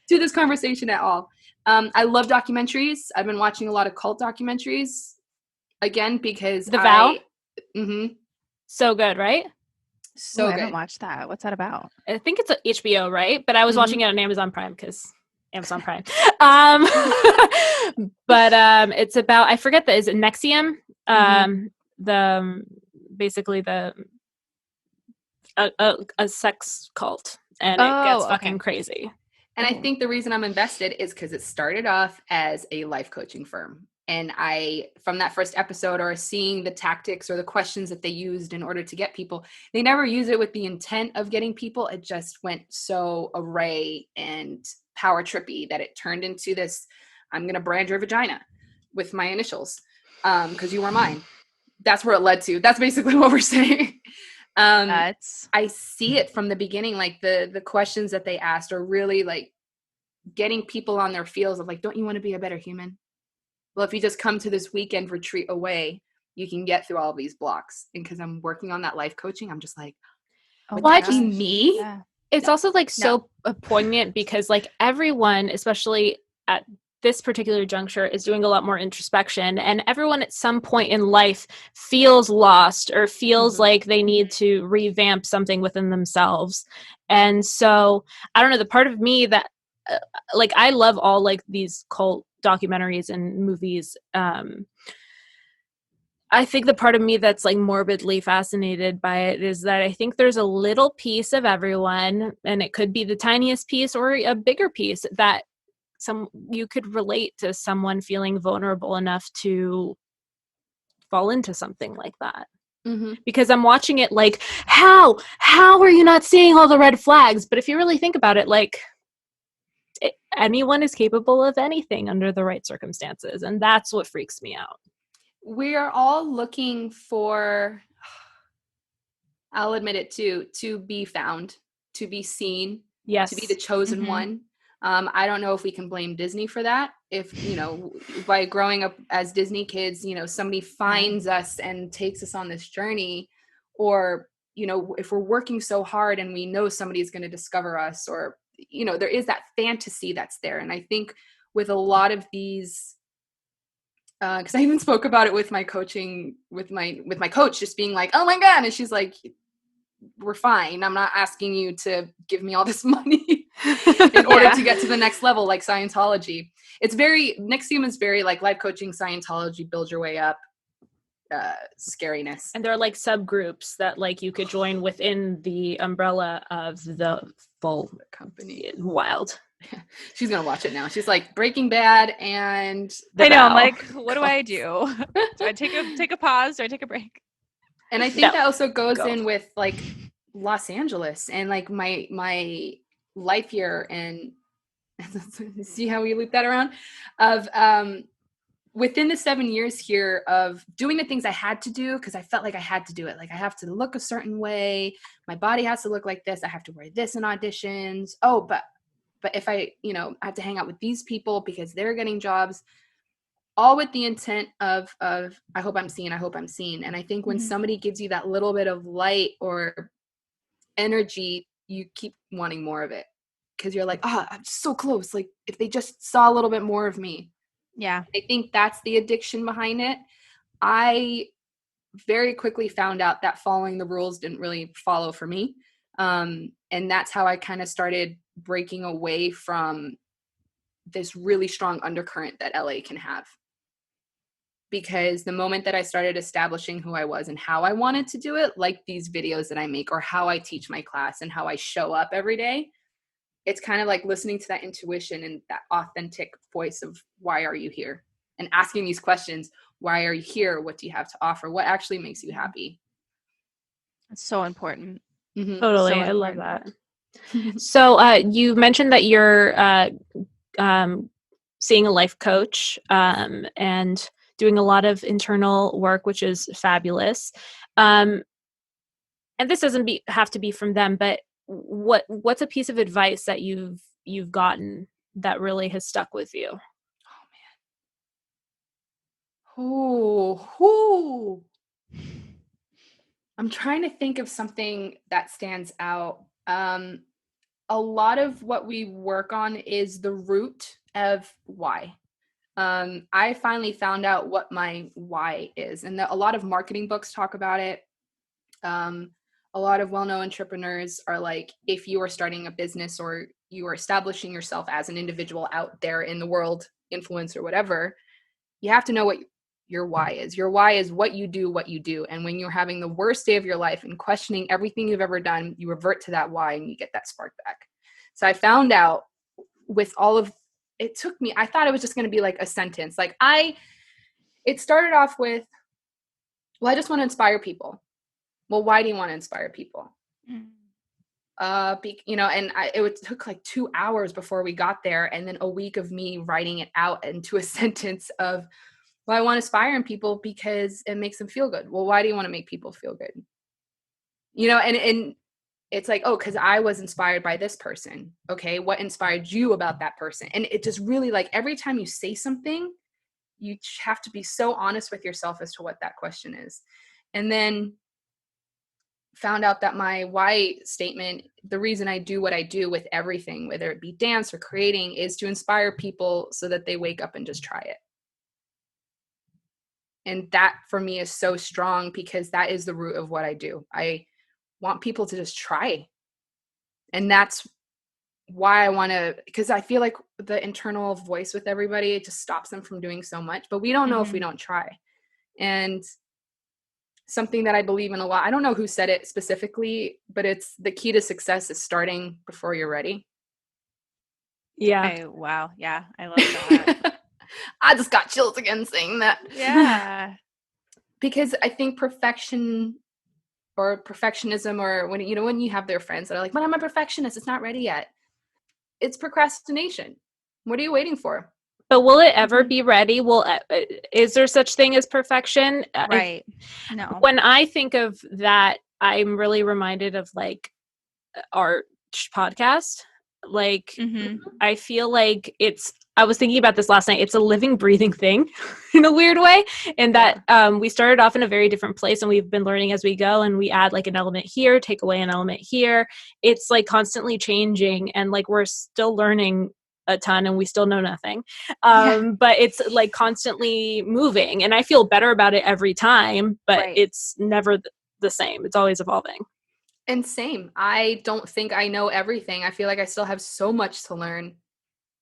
to this conversation at all. I love documentaries. I've been watching a lot of cult documentaries again because The Vow. So good, right? So I good. haven't watched that. What's that about? I think it's HBO, right? But I was watching it on Amazon Prime because Amazon Prime. But it's about, I forget is it Nexium? Basically a sex cult, and it gets fucking crazy. And I think the reason I'm invested is because it started off as a life coaching firm. And from that first episode, or seeing the tactics or the questions that they used in order to get people, they never use it with the intent of getting people. It just went so array and power trippy that it turned into this, I'm going to brand your vagina with my initials because you are mine. That's where it led to. That's basically what we're saying. I see it from the beginning, like the questions that they asked are really like getting people on their feels of like, don't you want to be a better human? Well, if you just come to this weekend retreat away, you can get through all of these blocks. And because I'm working on that life coaching, I'm just like, me? Yeah. It's also like so poignant because like everyone, especially at this particular juncture, is doing a lot more introspection, and everyone at some point in life feels lost or feels like they need to revamp something within themselves. And so I don't know, the part of me that like I love all like these cult documentaries and movies, I think the part of me that's like morbidly fascinated by it is that I think there's a little piece of everyone, and it could be the tiniest piece or a bigger piece, that you could relate to someone feeling vulnerable enough to fall into something like that. Mm-hmm. Because I'm watching it like, how are you not seeing all the red flags? But if you really think about it, like, anyone is capable of anything under the right circumstances, and that's what freaks me out. We are all looking for, I'll admit it too, to be found, to be seen, Yes. to be the chosen one. I don't know if we can blame Disney for that. If, you know, by growing up as Disney kids, you know, somebody finds us and takes us on this journey, or, you know, if we're working so hard and we know somebody's going to discover us, or, you know, there is that fantasy that's there. And I think with a lot of these, because I even spoke about it with my coaching, with my coach, just being like, oh my God. And she's like, we're fine. I'm not asking you to give me all this money in order to get to the next level, like Scientology. It's very, NXIVM is very like life coaching, Scientology, build your way up, scariness. And there are like subgroups that like you could join within the umbrella of the full company. Wild. She's gonna watch it now. She's like Breaking Bad and I know. I'm like, what do I do? Do I take a pause? Do I take a break? And I think that also goes in with like Los Angeles and like my life here, and see how we loop that around of within the 7 years here of doing the things I had to do because I felt like I had to do it. Like I have to look a certain way. My body has to look like this. I have to wear this in auditions. Oh, but if I, you know, I have to hang out with these people because they're getting jobs, all with the intent of I hope I'm seen. I hope I'm seen. And I think when somebody gives you that little bit of light or energy, you keep wanting more of it because you're like, I'm just so close. Like if they just saw a little bit more of me. Yeah. I think that's the addiction behind it. I very quickly found out that following the rules didn't really follow for me. And that's how I kind of started breaking away from this really strong undercurrent that LA can have. Because the moment that I started establishing who I was and how I wanted to do it, like these videos that I make or how I teach my class and how I show up every day, it's kind of like listening to that intuition and that authentic voice of why are you here? And asking these questions, why are you here? What do you have to offer? What actually makes you happy? It's so important. Totally. So I love that. So you mentioned that you're seeing a life coach and doing a lot of internal work, which is fabulous. And this doesn't have to be from them, but what's a piece of advice that you've gotten that really has stuck with you? Oh man. I'm trying to think of something that stands out. A lot of what we work on is the root of why. I finally found out what my why is, and a lot of marketing books talk about it. A lot of well-known entrepreneurs are like, if you are starting a business or you are establishing yourself as an individual out there in the world, influencer, whatever, you have to know what your why is. Your why is what you do. And when you're having the worst day of your life and questioning everything you've ever done, you revert to that why and you get that spark back. So I found out with all of, it took me, I thought it was just going to be like a sentence. Like it started off with, well, I just want to inspire people. Well, why do you want to inspire people? It took like 2 hours before we got there. And then a week of me writing it out into a sentence of, well, I want to inspire people because it makes them feel good. Well, why do you want to make people feel good? You know, and it's like, oh, because I was inspired by this person. Okay, what inspired you about that person? And it just really, like, every time you say something, you have to be so honest with yourself as to what that question is. And then found out that my why statement, the reason I do what I do with everything, whether it be dance or creating, is to inspire people so that they wake up and just try it. And that for me is so strong because that is the root of what I do. I want people to just try. And that's why I want to, because I feel like the internal voice with everybody, it just stops them from doing so much, but we don't know if we don't try. And something that I believe in a lot. I don't know who said it specifically, but it's the key to success is starting before you're ready. Yeah. Wow. Yeah. I love that. I just got chills again saying that. Yeah. Because I think perfectionism, or when you have their friends that are like, but I'm a perfectionist, it's not ready yet. It's procrastination. What are you waiting for? But will it ever be ready? Is there such thing as perfection? Right. No. When I think of that, I'm really reminded of like our podcast. Like, I feel like I was thinking about this last night. It's a living, breathing thing in a weird way. And that we started off in a very different place, and we've been learning as we go, and we add like an element here, take away an element here. It's like constantly changing, and like we're still learning a ton and we still know nothing. But it's like constantly moving, and I feel better about it every time, but it's never the same. It's always evolving. And same. I don't think I know everything. I feel like I still have so much to learn.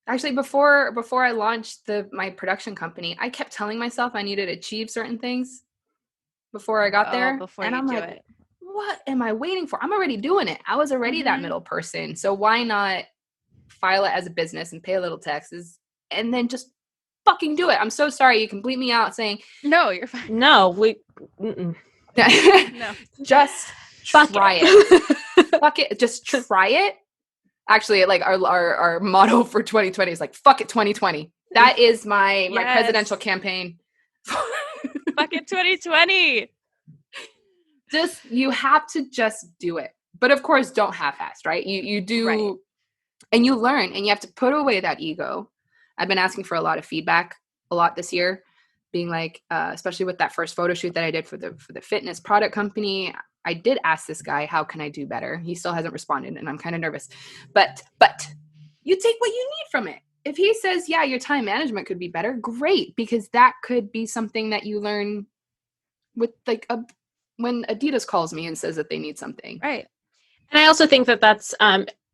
Actually, before I launched my production company, I kept telling myself I needed to achieve certain things before I got there. And I'm like, what am I waiting for? I'm already doing it. I was already that middle person. So why not file it as a business and pay a little taxes and then just fucking do it? I'm so sorry. You can bleep me out saying, no, you're fine. No, no. Just try it. Fuck it. Just try it. Actually, like our motto for 2020 is like, fuck it 2020. That is my presidential campaign. Fuck it 2020. You have to just do it. But of course, don't half-ass, right? You do, and you learn, and you have to put away that ego. I've been asking for a lot of feedback a lot this year, being like, especially with that first photo shoot that I did for the fitness product company. I did ask this guy, how can I do better? He still hasn't responded, and I'm kind of nervous. But you take what you need from it. If he says, yeah, your time management could be better, great, because that could be something that you learn with like when Adidas calls me and says that they need something. Right. And I also think that that's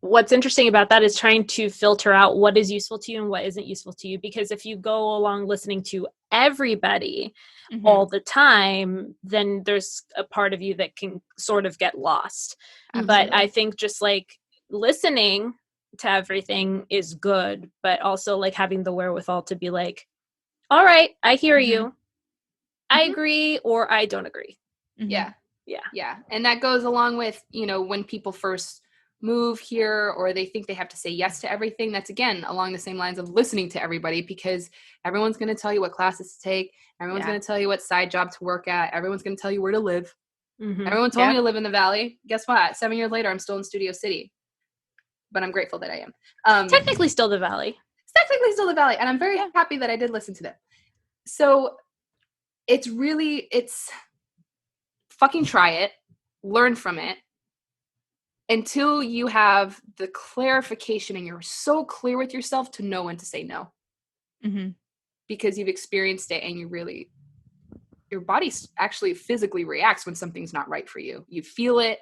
what's interesting about that is trying to filter out what is useful to you and what isn't useful to you. Because if you go along listening to everybody all the time, then there's a part of you that can sort of get lost. But I think just like listening to everything is good, but also like having the wherewithal to be like, all right, I hear you. I agree or I don't agree. Yeah. And that goes along with, when people first move here or they think they have to say yes to everything. That's again along the same lines of listening to everybody, because everyone's going to tell you what classes to take. Everyone's going to tell you what side job to work at. Everyone's going to tell you where to live. Everyone told me to live in the Valley. Guess what? 7 years later, I'm still in Studio City, but I'm grateful that I am. Technically still the Valley. It's technically still the Valley. And I'm very happy that I did listen to them. So it's fucking try it, learn from it, until you have the clarification and you're so clear with yourself to know when to say no. Because you've experienced it, and your body actually physically reacts when something's not right for you. You feel it,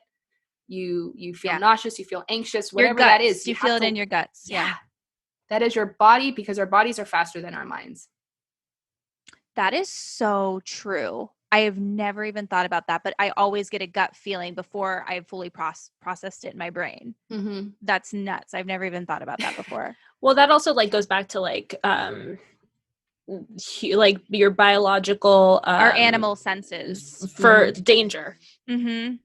you feel nauseous, you feel anxious, whatever that is. You feel it in your guts. Yeah. That is your body, because our bodies are faster than our minds. That is so true. I have never even thought about that, but I always get a gut feeling before I've fully processed it in my brain. That's nuts. I've never even thought about that before. Well, that also like goes back to like your biological our animal senses for danger. I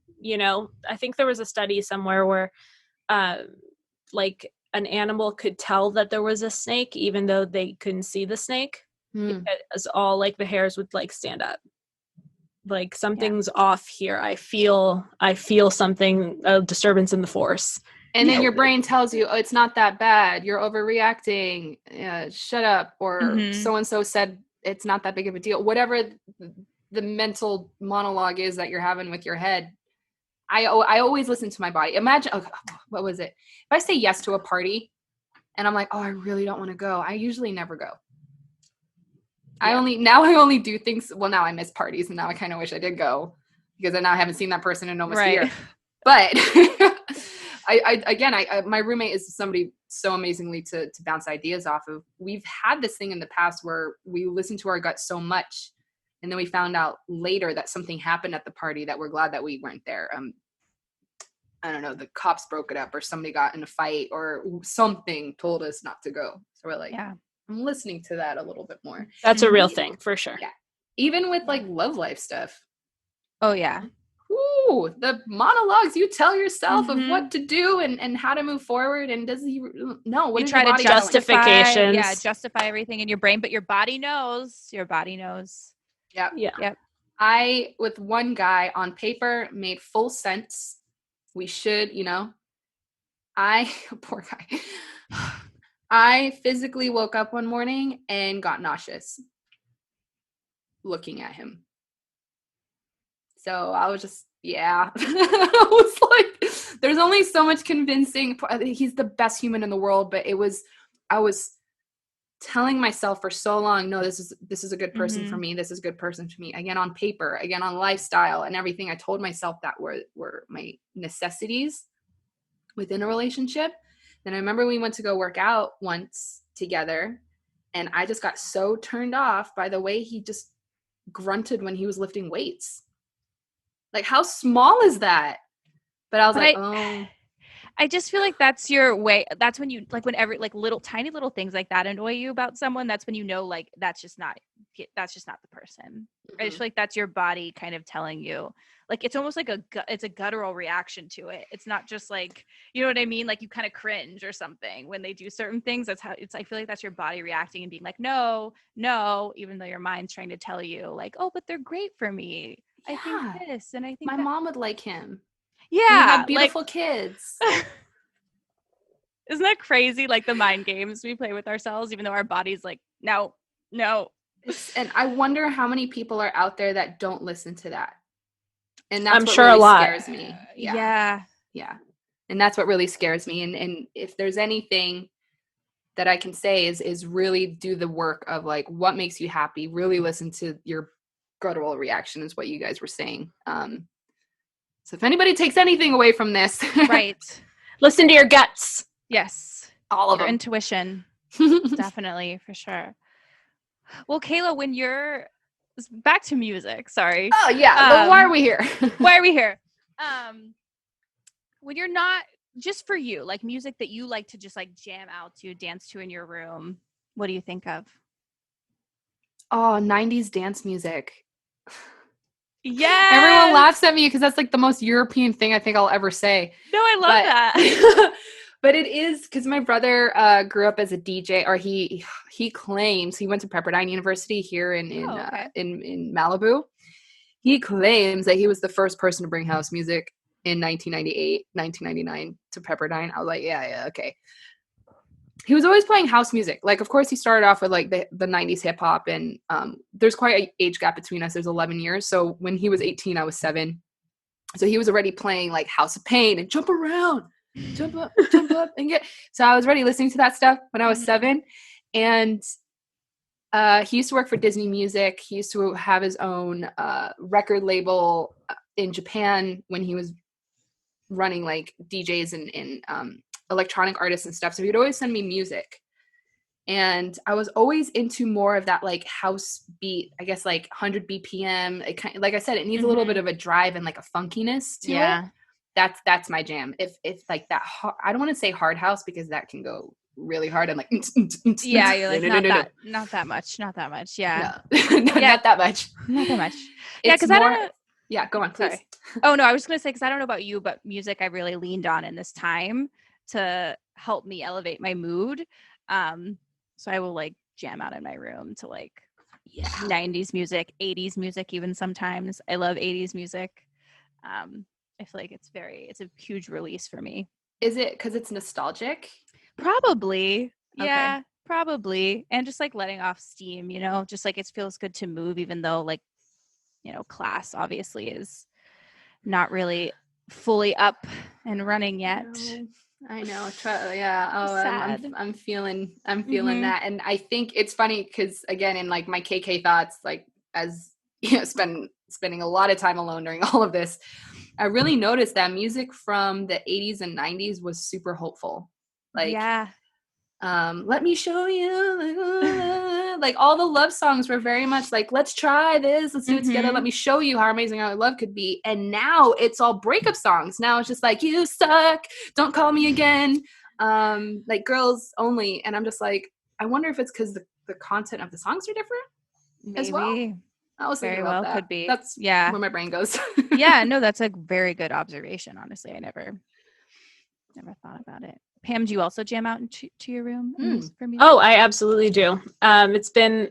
think there was a study somewhere where like an animal could tell that there was a snake even though they couldn't see the snake, because all like the hairs would like stand up. Like something's off here. I feel something, a disturbance in the force. And then your brain tells you, oh, it's not that bad. You're overreacting. Shut up. Or so-and-so said it's not that big of a deal. Whatever the mental monologue is that you're having with your head. I always listen to my body. Imagine, what was it? If I say yes to a party and I'm like, oh, I really don't want to go, I usually never go. I only do things. Well, now I miss parties, and now I kind of wish I did go, because I now haven't seen that person in almost a year. But my roommate is somebody so amazingly to bounce ideas off of. We've had this thing in the past where we listen to our gut so much And then we found out later that something happened at the party that we're glad that we weren't there. I don't know, the cops broke it up or somebody got in a fight or something told us not to go. So we're like, Yeah. I'm listening to that a little bit more. That's a real thing for sure. Yeah. Even with like love life stuff. Oh yeah. Ooh, the monologues you tell yourself of what to do and how to move forward. And does he no? What you is try your to body telling you? justifications. Yeah, justify everything in your brain, but your body knows. Your body knows. Yep. Yeah. Yep. I, with one guy on paper, made full sense. We should, poor guy. I physically woke up one morning and got nauseous looking at him. So I was just, I was like, there's only so much convincing. He's the best human in the world, but I was telling myself for so long, no, this is a good person for me. This is a good person for me. Again, on paper, again, on lifestyle and everything. I told myself that were my necessities within a relationship. Then I remember we went to go work out once together and I just got so turned off by the way he just grunted when he was lifting weights. Like, how small is that? But I was I just feel like that's your way. That's when you like whenever like little tiny little things like that annoy you about someone. That's when you know like that's just not the person. I just feel like that's your body kind of telling you. Like it's almost like it's a guttural reaction to it. It's not just like, you know what I mean? Like you kind of cringe or something when they do certain things. That's how it's. I feel like that's your body reacting and being like, no, even though your mind's trying to tell you like, oh, but they're great for me. Yeah. I think this and I think my mom would like him. Yeah, we have beautiful kids. Isn't that crazy? Like the mind games we play with ourselves, even though our body's like, no. And I wonder how many people are out there that don't listen to that. And that's I'm what sure really a lot scares me. Yeah. And that's what really scares me. And if there's anything that I can say is really do the work of like what makes you happy. Really listen to your guttural reaction is what you guys were saying. So if anybody takes anything away from this, right, listen to your guts. Yes, all of your them. intuition, definitely for sure. Well, Kayla, when you're back to music, sorry. Oh yeah, but why are we here? Why are we here? When you're not just for you, like music that you like to just like jam out to, dance to in your room, what do you think of? Oh, 90s dance music. Yeah. Everyone laughs at me because that's like the most European thing I think I'll ever say. No, I love that. But it is because my brother grew up as a DJ, or he claims he went to Pepperdine University here in Malibu. He claims that he was the first person to bring house music in 1998, 1999 to Pepperdine. I was like, yeah, okay. He was always playing house music. Like, of course, he started off with like the 90s hip hop, and there's quite an age gap between us. There's 11 years. So when he was 18, I was 7. So he was already playing like House of Pain and Jump Around, Jump Up and Get. So I was already listening to that stuff when I was 7. And he used to work for Disney Music. He used to have his own record label in Japan when he was running like DJs and electronic artists and stuff. So he'd always send me music. And I was always into more of that like house beat, I guess like 100 BPM. It kind of, like I said, it needs a little bit of a drive and like a funkiness to it. That's my jam. If like that, I don't want to say hard house because that can go really hard and like you're like not that much. Yeah. Not that much. Yeah, because I don't know. Yeah, go on, please. Sorry. Oh no, I was gonna say because I don't know about you, but music I really leaned on in this time to help me elevate my mood. So I will like jam out in my room to like 90s music, 80s music, even sometimes. I love 80s music. I feel like it's a huge release for me. Is it because it's nostalgic? Probably. Okay. Yeah, probably. And just like letting off steam, just like it feels good to move, even though like, class obviously is not really fully up and running yet. I know. Yeah. Oh, I'm feeling that. And I think it's funny because again, in like my KK thoughts, like as spending a lot of time alone during all of this, I really noticed that music from the 80s and 90s was super hopeful. Like, Let Me Show You, like all the love songs were very much like, let's try this, let's do it together, let me show you how amazing our love could be. And now it's all breakup songs. Now it's just like, you suck, don't call me again, like girls only. And I'm just like, I wonder if it's because the content of the songs are different. Maybe. As well. I was thinking Very about well that. could be. That's where my brain goes. Yeah, no, that's a very good observation. Honestly, I never thought about it. Pam, do you also jam out into your room for music? Oh, I absolutely do. It's been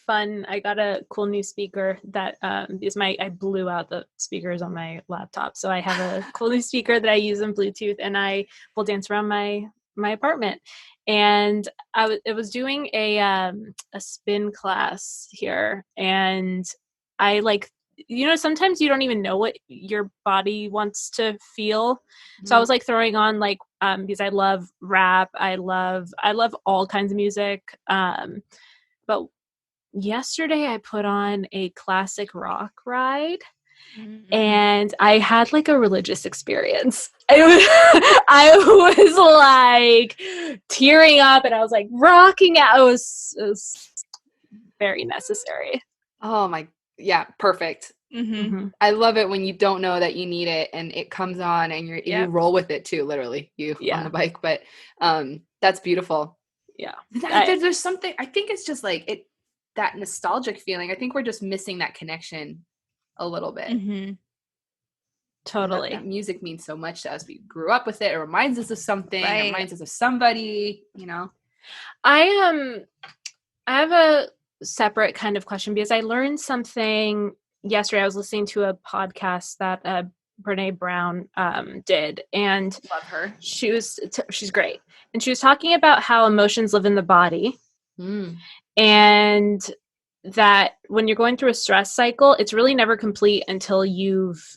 fun. I got a cool new speaker that because I blew out the speakers on my laptop, so I have a cool new speaker that I use in Bluetooth, and I will dance around my apartment. And I was doing a spin class here, and I like, sometimes you don't even know what your body wants to feel. So I was like throwing on like because I love rap, I love all kinds of music. But yesterday I put on a classic rock ride. And I had like a religious experience. I was like tearing up, and I was like rocking out. It was very necessary. Oh my, yeah, perfect. I love it when you don't know that you need it and it comes on and you roll with it too, literally, on the bike. But that's beautiful. Yeah. There's something, I think it's just like that nostalgic feeling. I think we're just missing that connection a little bit. Totally. That music means so much to us. We grew up with it. It reminds us of something. Right. It reminds us of somebody, I have a separate kind of question because I learned something yesterday. I was listening to a podcast that Brene Brown did, and love her. She's great, and she was talking about how emotions live in the body, and that when you're going through a stress cycle, it's really never complete until you've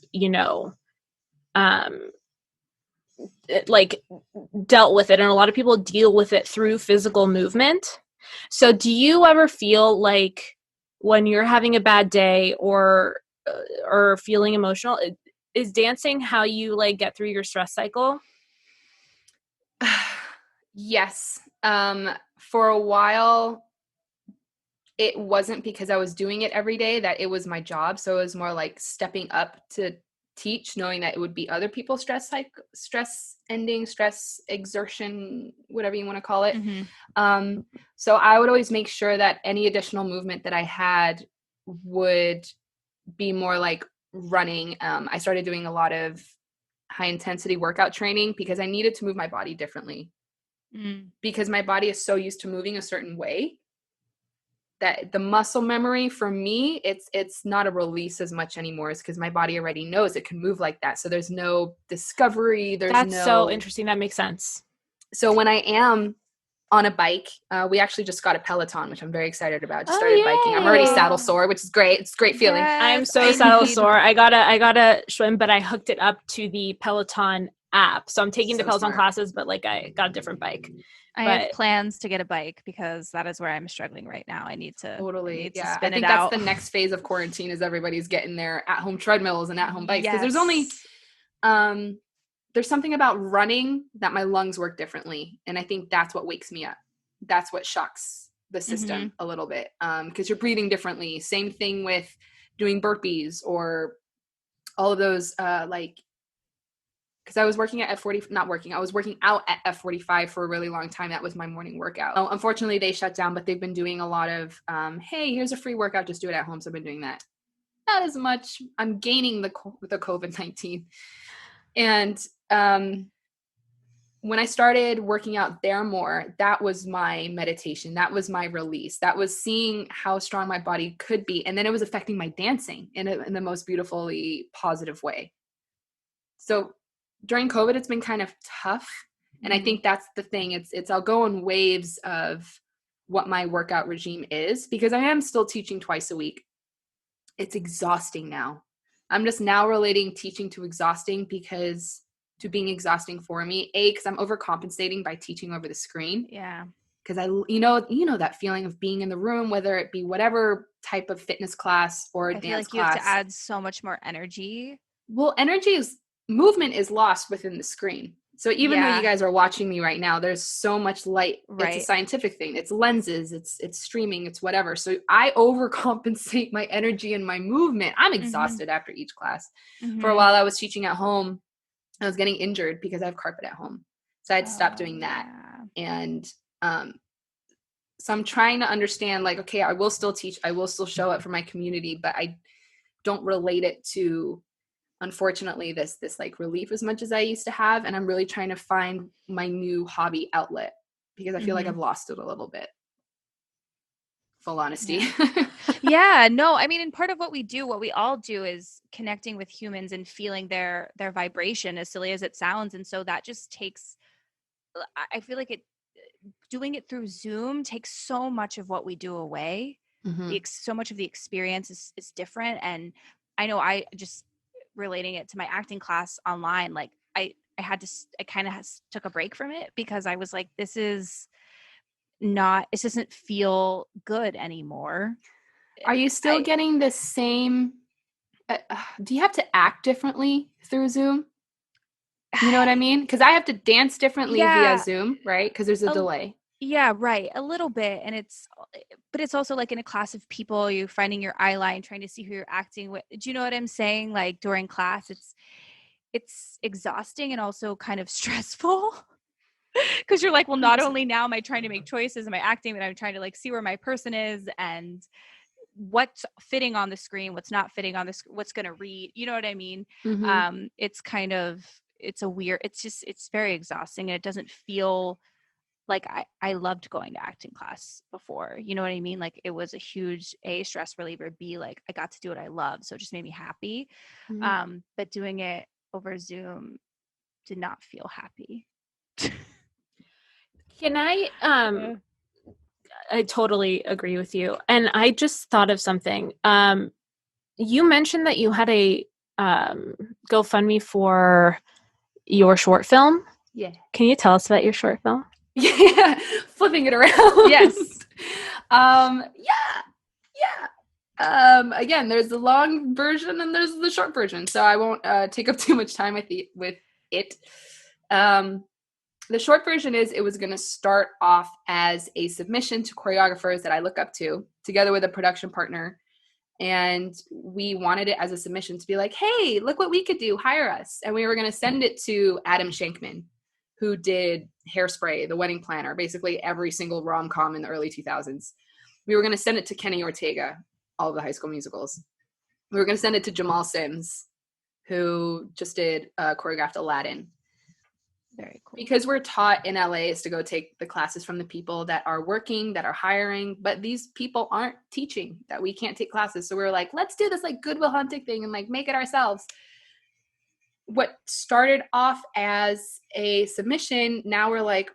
like dealt with it. And a lot of people deal with it through physical movement. So do you ever feel like when you're having a bad day or feeling emotional, is dancing how you like get through your stress cycle? Yes. For a while, it wasn't because I was doing it every day that it was my job. So it was more like stepping up to teach, knowing that it would be other people's stress ending, stress exertion, whatever you want to call it. So I would always make sure that any additional movement that I had would be more like running. I started doing a lot of high intensity workout training because I needed to move my body differently. Because my body is so used to moving a certain way that the muscle memory for me, it's not a release as much anymore. It's because my body already knows it can move like that. So there's no discovery. That's so interesting. That makes sense. So when I am on a bike, we actually just got a Peloton, which I'm very excited about. Just started biking. I'm already saddle sore, which is great. It's a great feeling. Yes, I'm so saddle sore. I gotta swim, but I hooked it up to the Peloton app. So I'm taking the Peloton classes, but like I got a different bike. I have plans to get a bike because that is where I'm struggling right now. I need to totally spin I think that's the next phase of quarantine is everybody's getting their at-home treadmills and at-home bikes because there's only there's something about running that my lungs work differently, and I think that's what wakes me up. That's what shocks the system a little bit because you're breathing differently. Same thing with doing burpees or all of those because I was working at F40, I was working out at F45 for a really long time. That was my morning workout. Unfortunately, they shut down, but they've been doing a lot of, hey, here's a free workout, just do it at home. So I've been doing that. Not as much. I'm gaining the COVID-19. And when I started working out there more, that was my meditation. That was my release. That was seeing how strong my body could be. And then it was affecting my dancing in the most beautifully positive way. So during COVID, it's been kind of tough. And I think that's the thing. It's I'll go in waves of what my workout regime is because I am still teaching twice a week. It's exhausting now. I'm just now relating teaching to exhausting to being exhausting for me. Because I'm overcompensating by teaching over the screen. Yeah. Because you know that feeling of being in the room, whether it be whatever type of fitness class or a dance class. You have to add so much more energy. Well, movement is lost within the screen. So even though you guys are watching me right now, there's so much light. Right. It's a scientific thing. It's lenses, it's streaming, it's whatever. So I overcompensate my energy and my movement. I'm exhausted after each class. For a while I was teaching at home. I was getting injured because I have carpet at home. So I had to stop doing that. And so I'm trying to understand, like, okay, I will still teach. I will still show up for my community, but I don't relate it to, unfortunately, this like relief as much as I used to have. And I'm really trying to find my new hobby outlet because I feel like I've lost it a little bit. Full honesty. Yeah, no, I mean, and part of what we all do is connecting with humans and feeling their vibration, as silly as it sounds. And so that just takes, I feel like doing it through Zoom takes so much of what we do away. So much of the experience is different. And I know I just relating it to my acting class online, like I kind of took a break from it because I was like, it doesn't feel good anymore. Are you still getting the same, do you have to act differently through Zoom? You know what I mean? Because I have to dance differently via Zoom, right? Because there's a delay. Yeah, right. A little bit. And but it's also like in a class of people, you're finding your eye line, trying to see who you're acting with. Do you know what I'm saying? Like during class, it's exhausting and also kind of stressful because you're like, well, not only now am I trying to make choices, am I acting, but I'm trying to like see where my person is and what's fitting on the screen, what's not fitting on the screen, what's going to read. You know what I mean? It's kind of, it's very exhausting and it doesn't feel like I loved going to acting class before. You know what I mean? Like it was a huge stress reliever, B, like I got to do what I love. So it just made me happy. But doing it over Zoom did not feel happy. Can I totally agree with you. And I just thought of something. You mentioned that you had a GoFundMe for your short film. Yeah. Can you tell us about your short film? Yeah, flipping it around. Yes. Again, there's the long version and there's the short version, so I won't take up too much time with it. The short version is it was going to start off as a submission to choreographers that I look up to, together with a production partner. And we wanted it as a submission to be like, hey, look what we could do, hire us. And we were going to send it to Adam Shankman, who did Hairspray, The Wedding Planner, basically every single rom-com in the early 2000s. We were going to send it to Kenny Ortega, all of the High School Musicals. We were going to send it to Jamal Sims, who just did choreographed Aladdin. Very cool. Because we're taught in LA is to go take the classes from the people that are working, that are hiring, but these people aren't teaching, that we can't take classes. So we were like, let's do this like Goodwill Hunting thing and like make it ourselves. What started off as a submission, now we're like,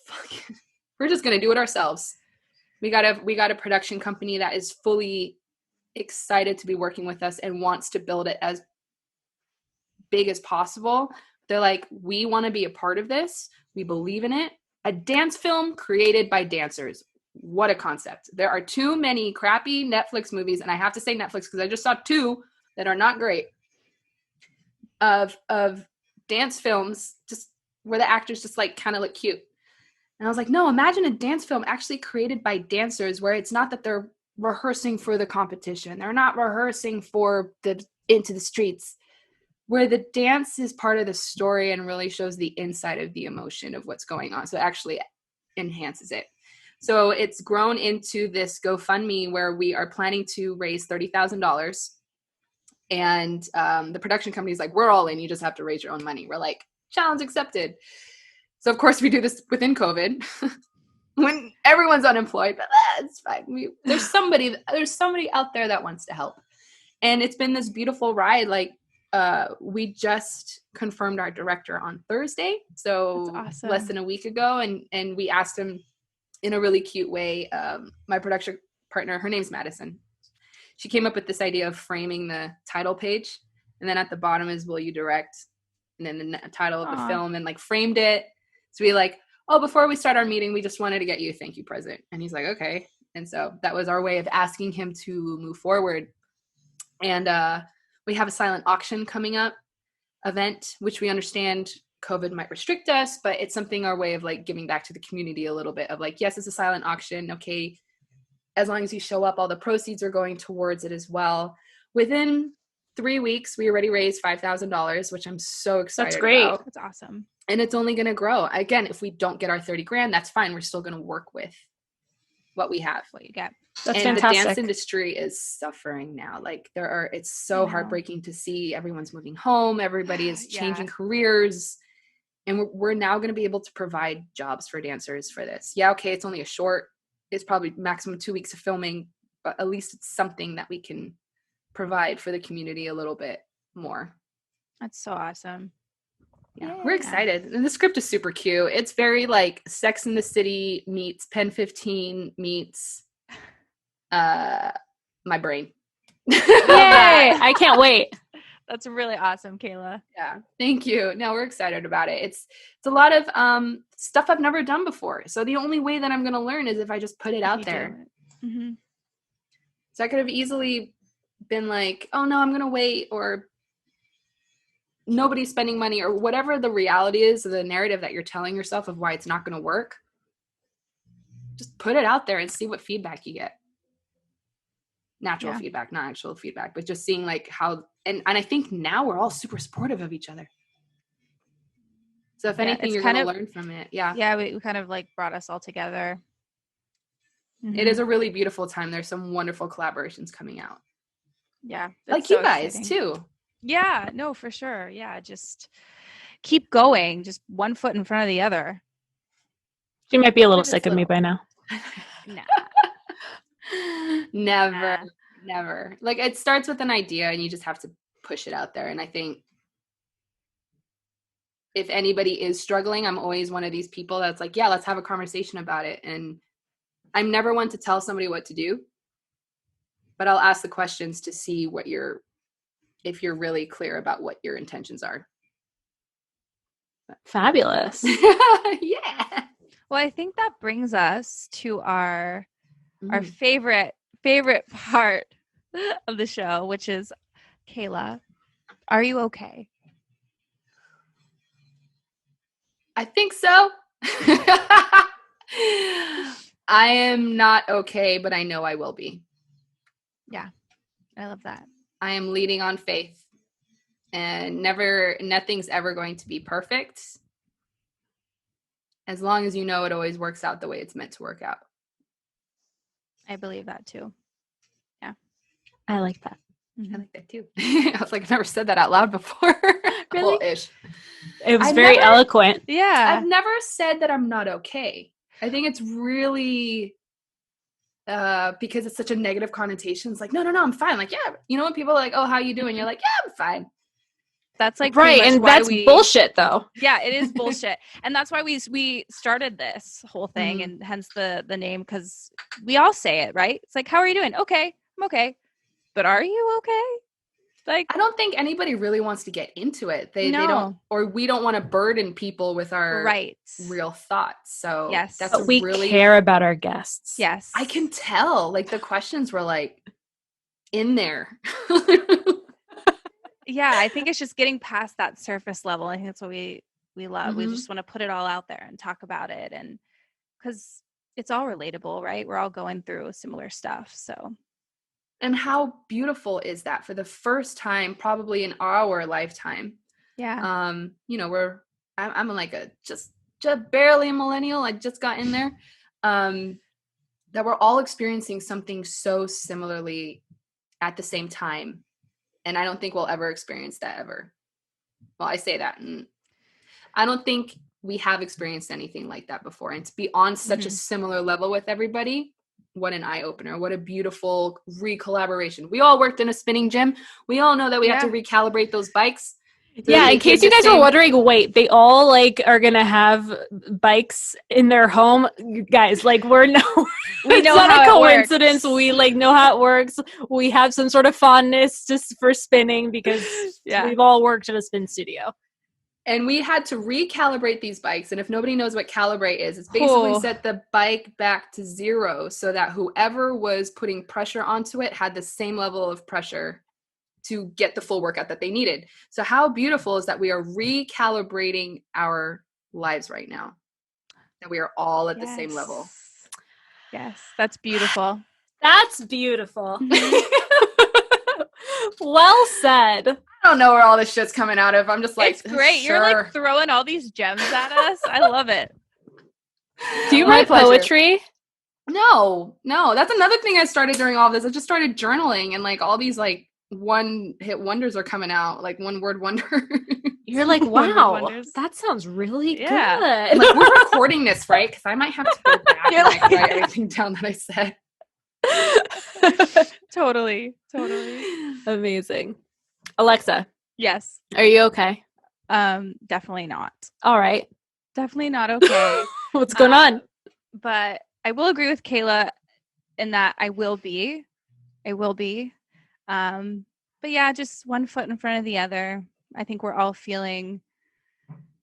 fuck it. We're just going to do it ourselves. We got a production company that is fully excited to be working with us and wants to build it as big as possible. They're like, we want to be a part of this. We believe in it. A dance film created by dancers. What a concept. There are too many crappy Netflix movies, and I have to say Netflix because I just saw 2 that are not great, of dance films just where the actors just like kind of look cute. And I was like, no, imagine a dance film actually created by dancers where it's not that they're rehearsing for the competition. They're not rehearsing for the into the streets, where the dance is part of the story and really shows the inside of the emotion of what's going on. So it actually enhances it. So it's grown into this GoFundMe where we are planning to raise $30,000. And the production company is like, we're all in. You just have to raise your own money. We're like, challenge accepted. So of course we do this within COVID when everyone's unemployed, but that's fine. There's somebody out there that wants to help. And it's been this beautiful ride. Like, we just confirmed our director on Thursday, so awesome. Less than a week ago, and we asked him in a really cute way. My production partner, her name's Madison. She came up with this idea of framing the title page, and then at the bottom is "Will you direct?" and then the title of the film, and like framed it. So we like, oh, before we start our meeting, we just wanted to get you a thank you present, and he's like, okay, and so that was our way of asking him to move forward, and we have a silent auction coming up event, which we understand COVID might restrict us, but it's something our way of like giving back to the community a little bit of like, yes, it's a silent auction. Okay. As long as you show up, all the proceeds are going towards it as well. Within 3 weeks, we already raised $5,000, which I'm so excited That's great. about. That's awesome. And it's only going to grow. Again, if we don't get our 30 grand, that's fine. We're still going to work with what we have. What you get. That's and fantastic. The dance industry is suffering now. Like it's so heartbreaking to see everyone's moving home. Everybody is changing careers. And we're now going to be able to provide jobs for dancers for this. Yeah, okay, it's only it's probably maximum 2 weeks of filming, but at least it's something that we can provide for the community a little bit more. That's so awesome. Yeah, we're excited. And the script is super cute. It's very like Sex and the City meets Pen 15 meets my brain. Yay! I can't wait. That's really awesome, Kayla. Yeah, thank you. No, we're excited about it. It's a lot of stuff I've never done before. So the only way that I'm going to learn is if I just put it out there. Mm-hmm. So I could have easily been like, oh no, I'm going to wait, or nobody's spending money, or whatever the reality is, the narrative that you're telling yourself of why it's not going to work. Just put it out there and see what feedback you get. Natural feedback, not actual feedback, but just seeing like how, and I think now we're all super supportive of each other. So if anything, you're going to learn from it. Yeah. Yeah. We kind of like brought us all together. Mm-hmm. It is a really beautiful time. There's some wonderful collaborations coming out. Yeah. Like so you guys exciting. Too. Yeah, no, for sure. Yeah. Just keep going. Just one foot in front of the other. She might be a little sick of me by now. Nah. Never. Like it starts with an idea and you just have to push it out there. And I think if anybody is struggling, I'm always one of these people that's like, yeah, let's have a conversation about it. And I'm never one to tell somebody what to do, but I'll ask the questions to see if you're really clear about what your intentions are. Fabulous. Yeah. Well, I think that brings us to our favorite part of the show, which is, Kayla, are you okay? I think so. I am not okay, but I know I will be. Yeah, I love that. I am leading on faith, and nothing's ever going to be perfect. As long as you know it always works out the way it's meant to work out. I believe that too. Yeah. I like that. I like that too. I was like, I've never said that out loud before. Really? Well-ish. It was very eloquent. Yeah. I've never said that I'm not okay. I think it's really because it's such a negative connotation. It's like, no, I'm fine. Like, yeah, you know when people are like, oh, how you doing? You're like, yeah, I'm fine. That's like right, and that's bullshit, though. Yeah, it is bullshit, and that's why we started this whole thing, and hence the name, because we all say it, right? It's like, how are you doing? Okay, I'm okay, but are you okay? Like, I don't think anybody really wants to get into it. They don't, or we don't want to burden people with our real thoughts. So yes, but we care about our guests. Yes, I can tell. Like the questions were like in there. Yeah, I think it's just getting past that surface level. I think that's what we love. Mm-hmm. We just want to put it all out there and talk about it, and because it's all relatable, right? We're all going through similar stuff. So, and how beautiful is that for the first time, probably in our lifetime? Yeah. You know, I'm like just barely a millennial. I just got in there. That we're all experiencing something so similarly at the same time. And I don't think we'll ever experience that ever. Well, I say that. And I don't think we have experienced anything like that before. And to be on such a similar level with everybody, what an eye-opener. What a beautiful re-collaboration. We all worked in a spinning gym. We all know that we have to recalibrate those bikes. Yeah, in case you guys were wondering, wait, they all like are gonna have bikes in their home, guys. Like we know it's not a coincidence. We like know how it works. We have some sort of fondness just for spinning because we've all worked in a spin studio. And we had to recalibrate these bikes. And if nobody knows what calibrate is, it's basically set the bike back to zero so that whoever was putting pressure onto it had the same level of pressure to get the full workout that they needed. So how beautiful is that we are recalibrating our lives right now, that we are all at the same level. Yes, that's beautiful. That's beautiful. Well said. I don't know where all this shit's coming out of. I'm just like, it's great. Sure. You're like throwing all these gems at us. I love it. Do you write poetry? No. That's another thing I started during all of this. I just started journaling, and like all these like one hit wonders are coming out, like one word wonder. You're like, wow, that sounds really good. Like, we're recording this, right? Because I might have to go back and like, write everything down that I said. Totally. Amazing. Alexa. Yes. Are you okay? Definitely not. All right. Definitely not okay. What's going on? But I will agree with Kayla in that I will be. But yeah, just one foot in front of the other. I think we're all feeling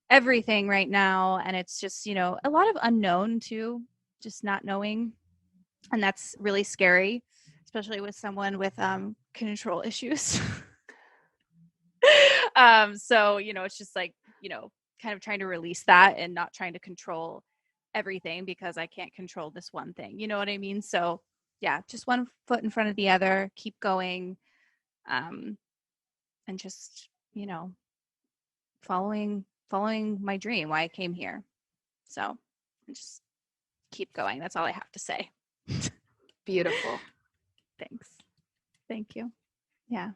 everything right now. And it's just, a lot of unknown too, just not knowing. And that's really scary, especially with someone with control issues. So, it's just like, kind of trying to release that and not trying to control everything because I can't control this one thing. You know what I mean? So yeah, just one foot in front of the other, keep going. And just, following my dream, why I came here. So just keep going. That's all I have to say. Beautiful. Thanks. Thank you. Yeah.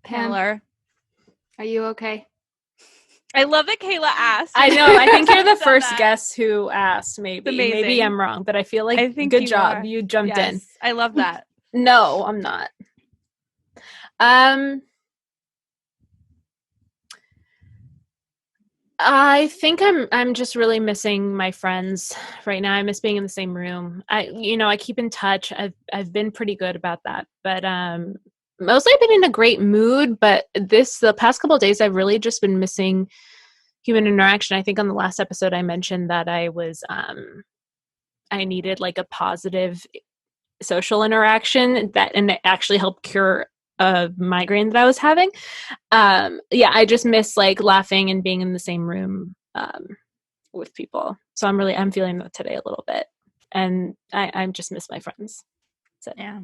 Pamela, are you okay? I love that Kayla asked. I know. I think you're the first guest who asked, maybe. Amazing. Maybe I'm wrong, but I feel like good job. You jumped in. I love that. No, I'm not. I think I'm just really missing my friends right now. I miss being in the same room. I keep in touch. I've been pretty good about that, but mostly I've been in a great mood. But the past couple of days, I've really just been missing human interaction. I think on the last episode, I mentioned that I needed like a positive social interaction and it actually helped cure a migraine that I was having. I just miss like laughing and being in the same room with people. So I'm feeling that today a little bit, and I just miss my friends. So yeah,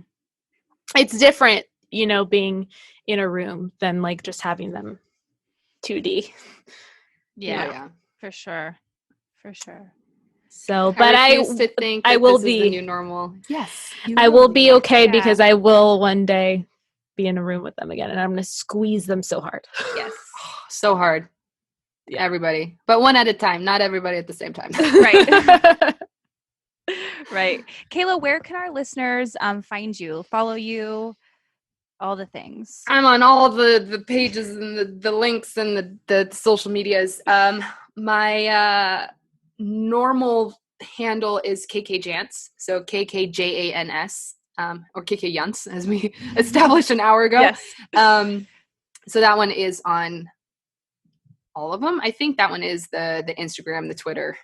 it's different, being in a room than like just having them 2D. Yeah, for sure. So, but I will be the new normal. Yes, I will be okay because I will one day be in a room with them again, and I'm going to squeeze them so hard. Yes, so hard. Yeah. Everybody, but one at a time, not everybody at the same time. Right. Right. Kayla, where can our listeners find you, follow you, all the things? I'm on all the pages and the links and the social medias. My normal handle is KK Jans, so KKJANS, or KK Jans, as we established an hour ago. Yes. So that one is on all of them. I think that one is the Instagram, the Twitter,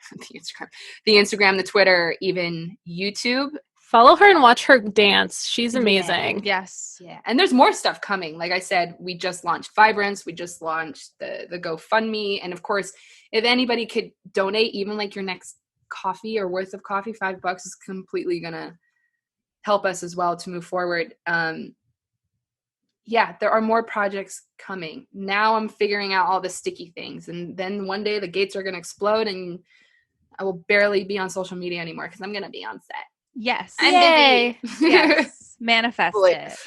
the Instagram, the Twitter, even YouTube. Follow her and watch her dance. She's amazing. Yeah. Yes. Yeah. And there's more stuff coming. Like I said, we just launched Vibrance. We just launched the GoFundMe. And of course, if anybody could donate even like your next coffee or worth of coffee, $5 is completely going to help us as well to move forward. There are more projects coming. Now I'm figuring out all the sticky things. And then one day the gates are going to explode and I will barely be on social media anymore because I'm going to be on set. Yes. I'm busy. Yes. Manifest it.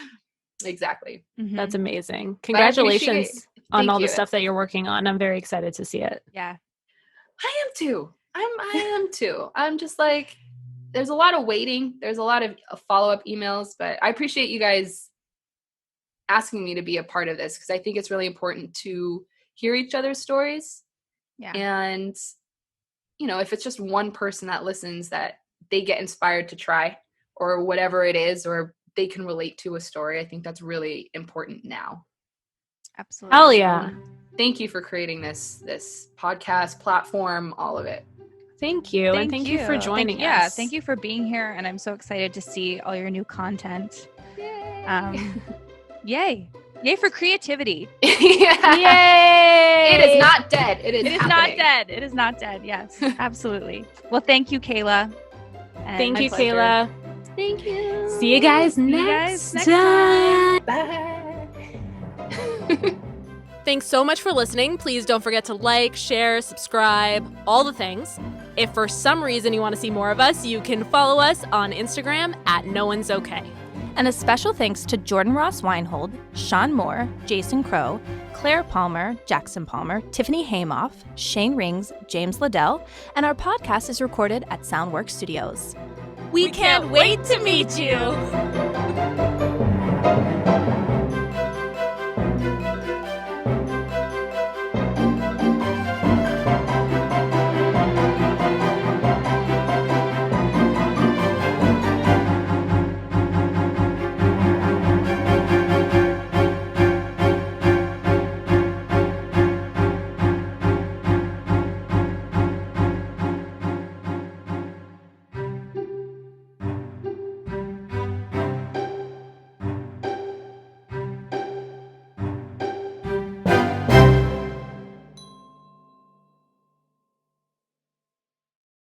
Exactly. Mm-hmm. That's amazing. Congratulations on all the stuff that you're working on. I'm very excited to see it. Yeah. I am too. I am too. I'm just like, there's a lot of waiting. There's a lot of follow-up emails, but I appreciate you guys asking me to be a part of this because I think it's really important to hear each other's stories. Yeah. And, if it's just one person that listens that they get inspired to try or whatever it is, or they can relate to a story. I think that's really important now. Absolutely. Hell yeah. Thank you for creating this podcast platform, all of it. Thank you. And thank you for joining us. Yeah. Thank you for being here. And I'm so excited to see all your new content. Yay. Yay. Yay for creativity. Yeah. Yay! It is not dead. It is It is happening. not dead. It is not dead. Yes, absolutely. Well, thank you, Kayla. And Thank my you, pleasure. Kayla. Thank you. See you guys See you next guys next time. Bye. Thanks so much for listening. Please don't forget to like, share, subscribe, all the things. If for some reason you want to see more of us, you can follow us on Instagram at NoOne'sOkay. And a special thanks to Jordan Ross Weinhold, Sean Moore, Jason Crow, Claire Palmer, Jackson Palmer, Tiffany Haymoff, Shane Rings, James Liddell, and our podcast is recorded at Soundworks Studios. We can't wait to meet you!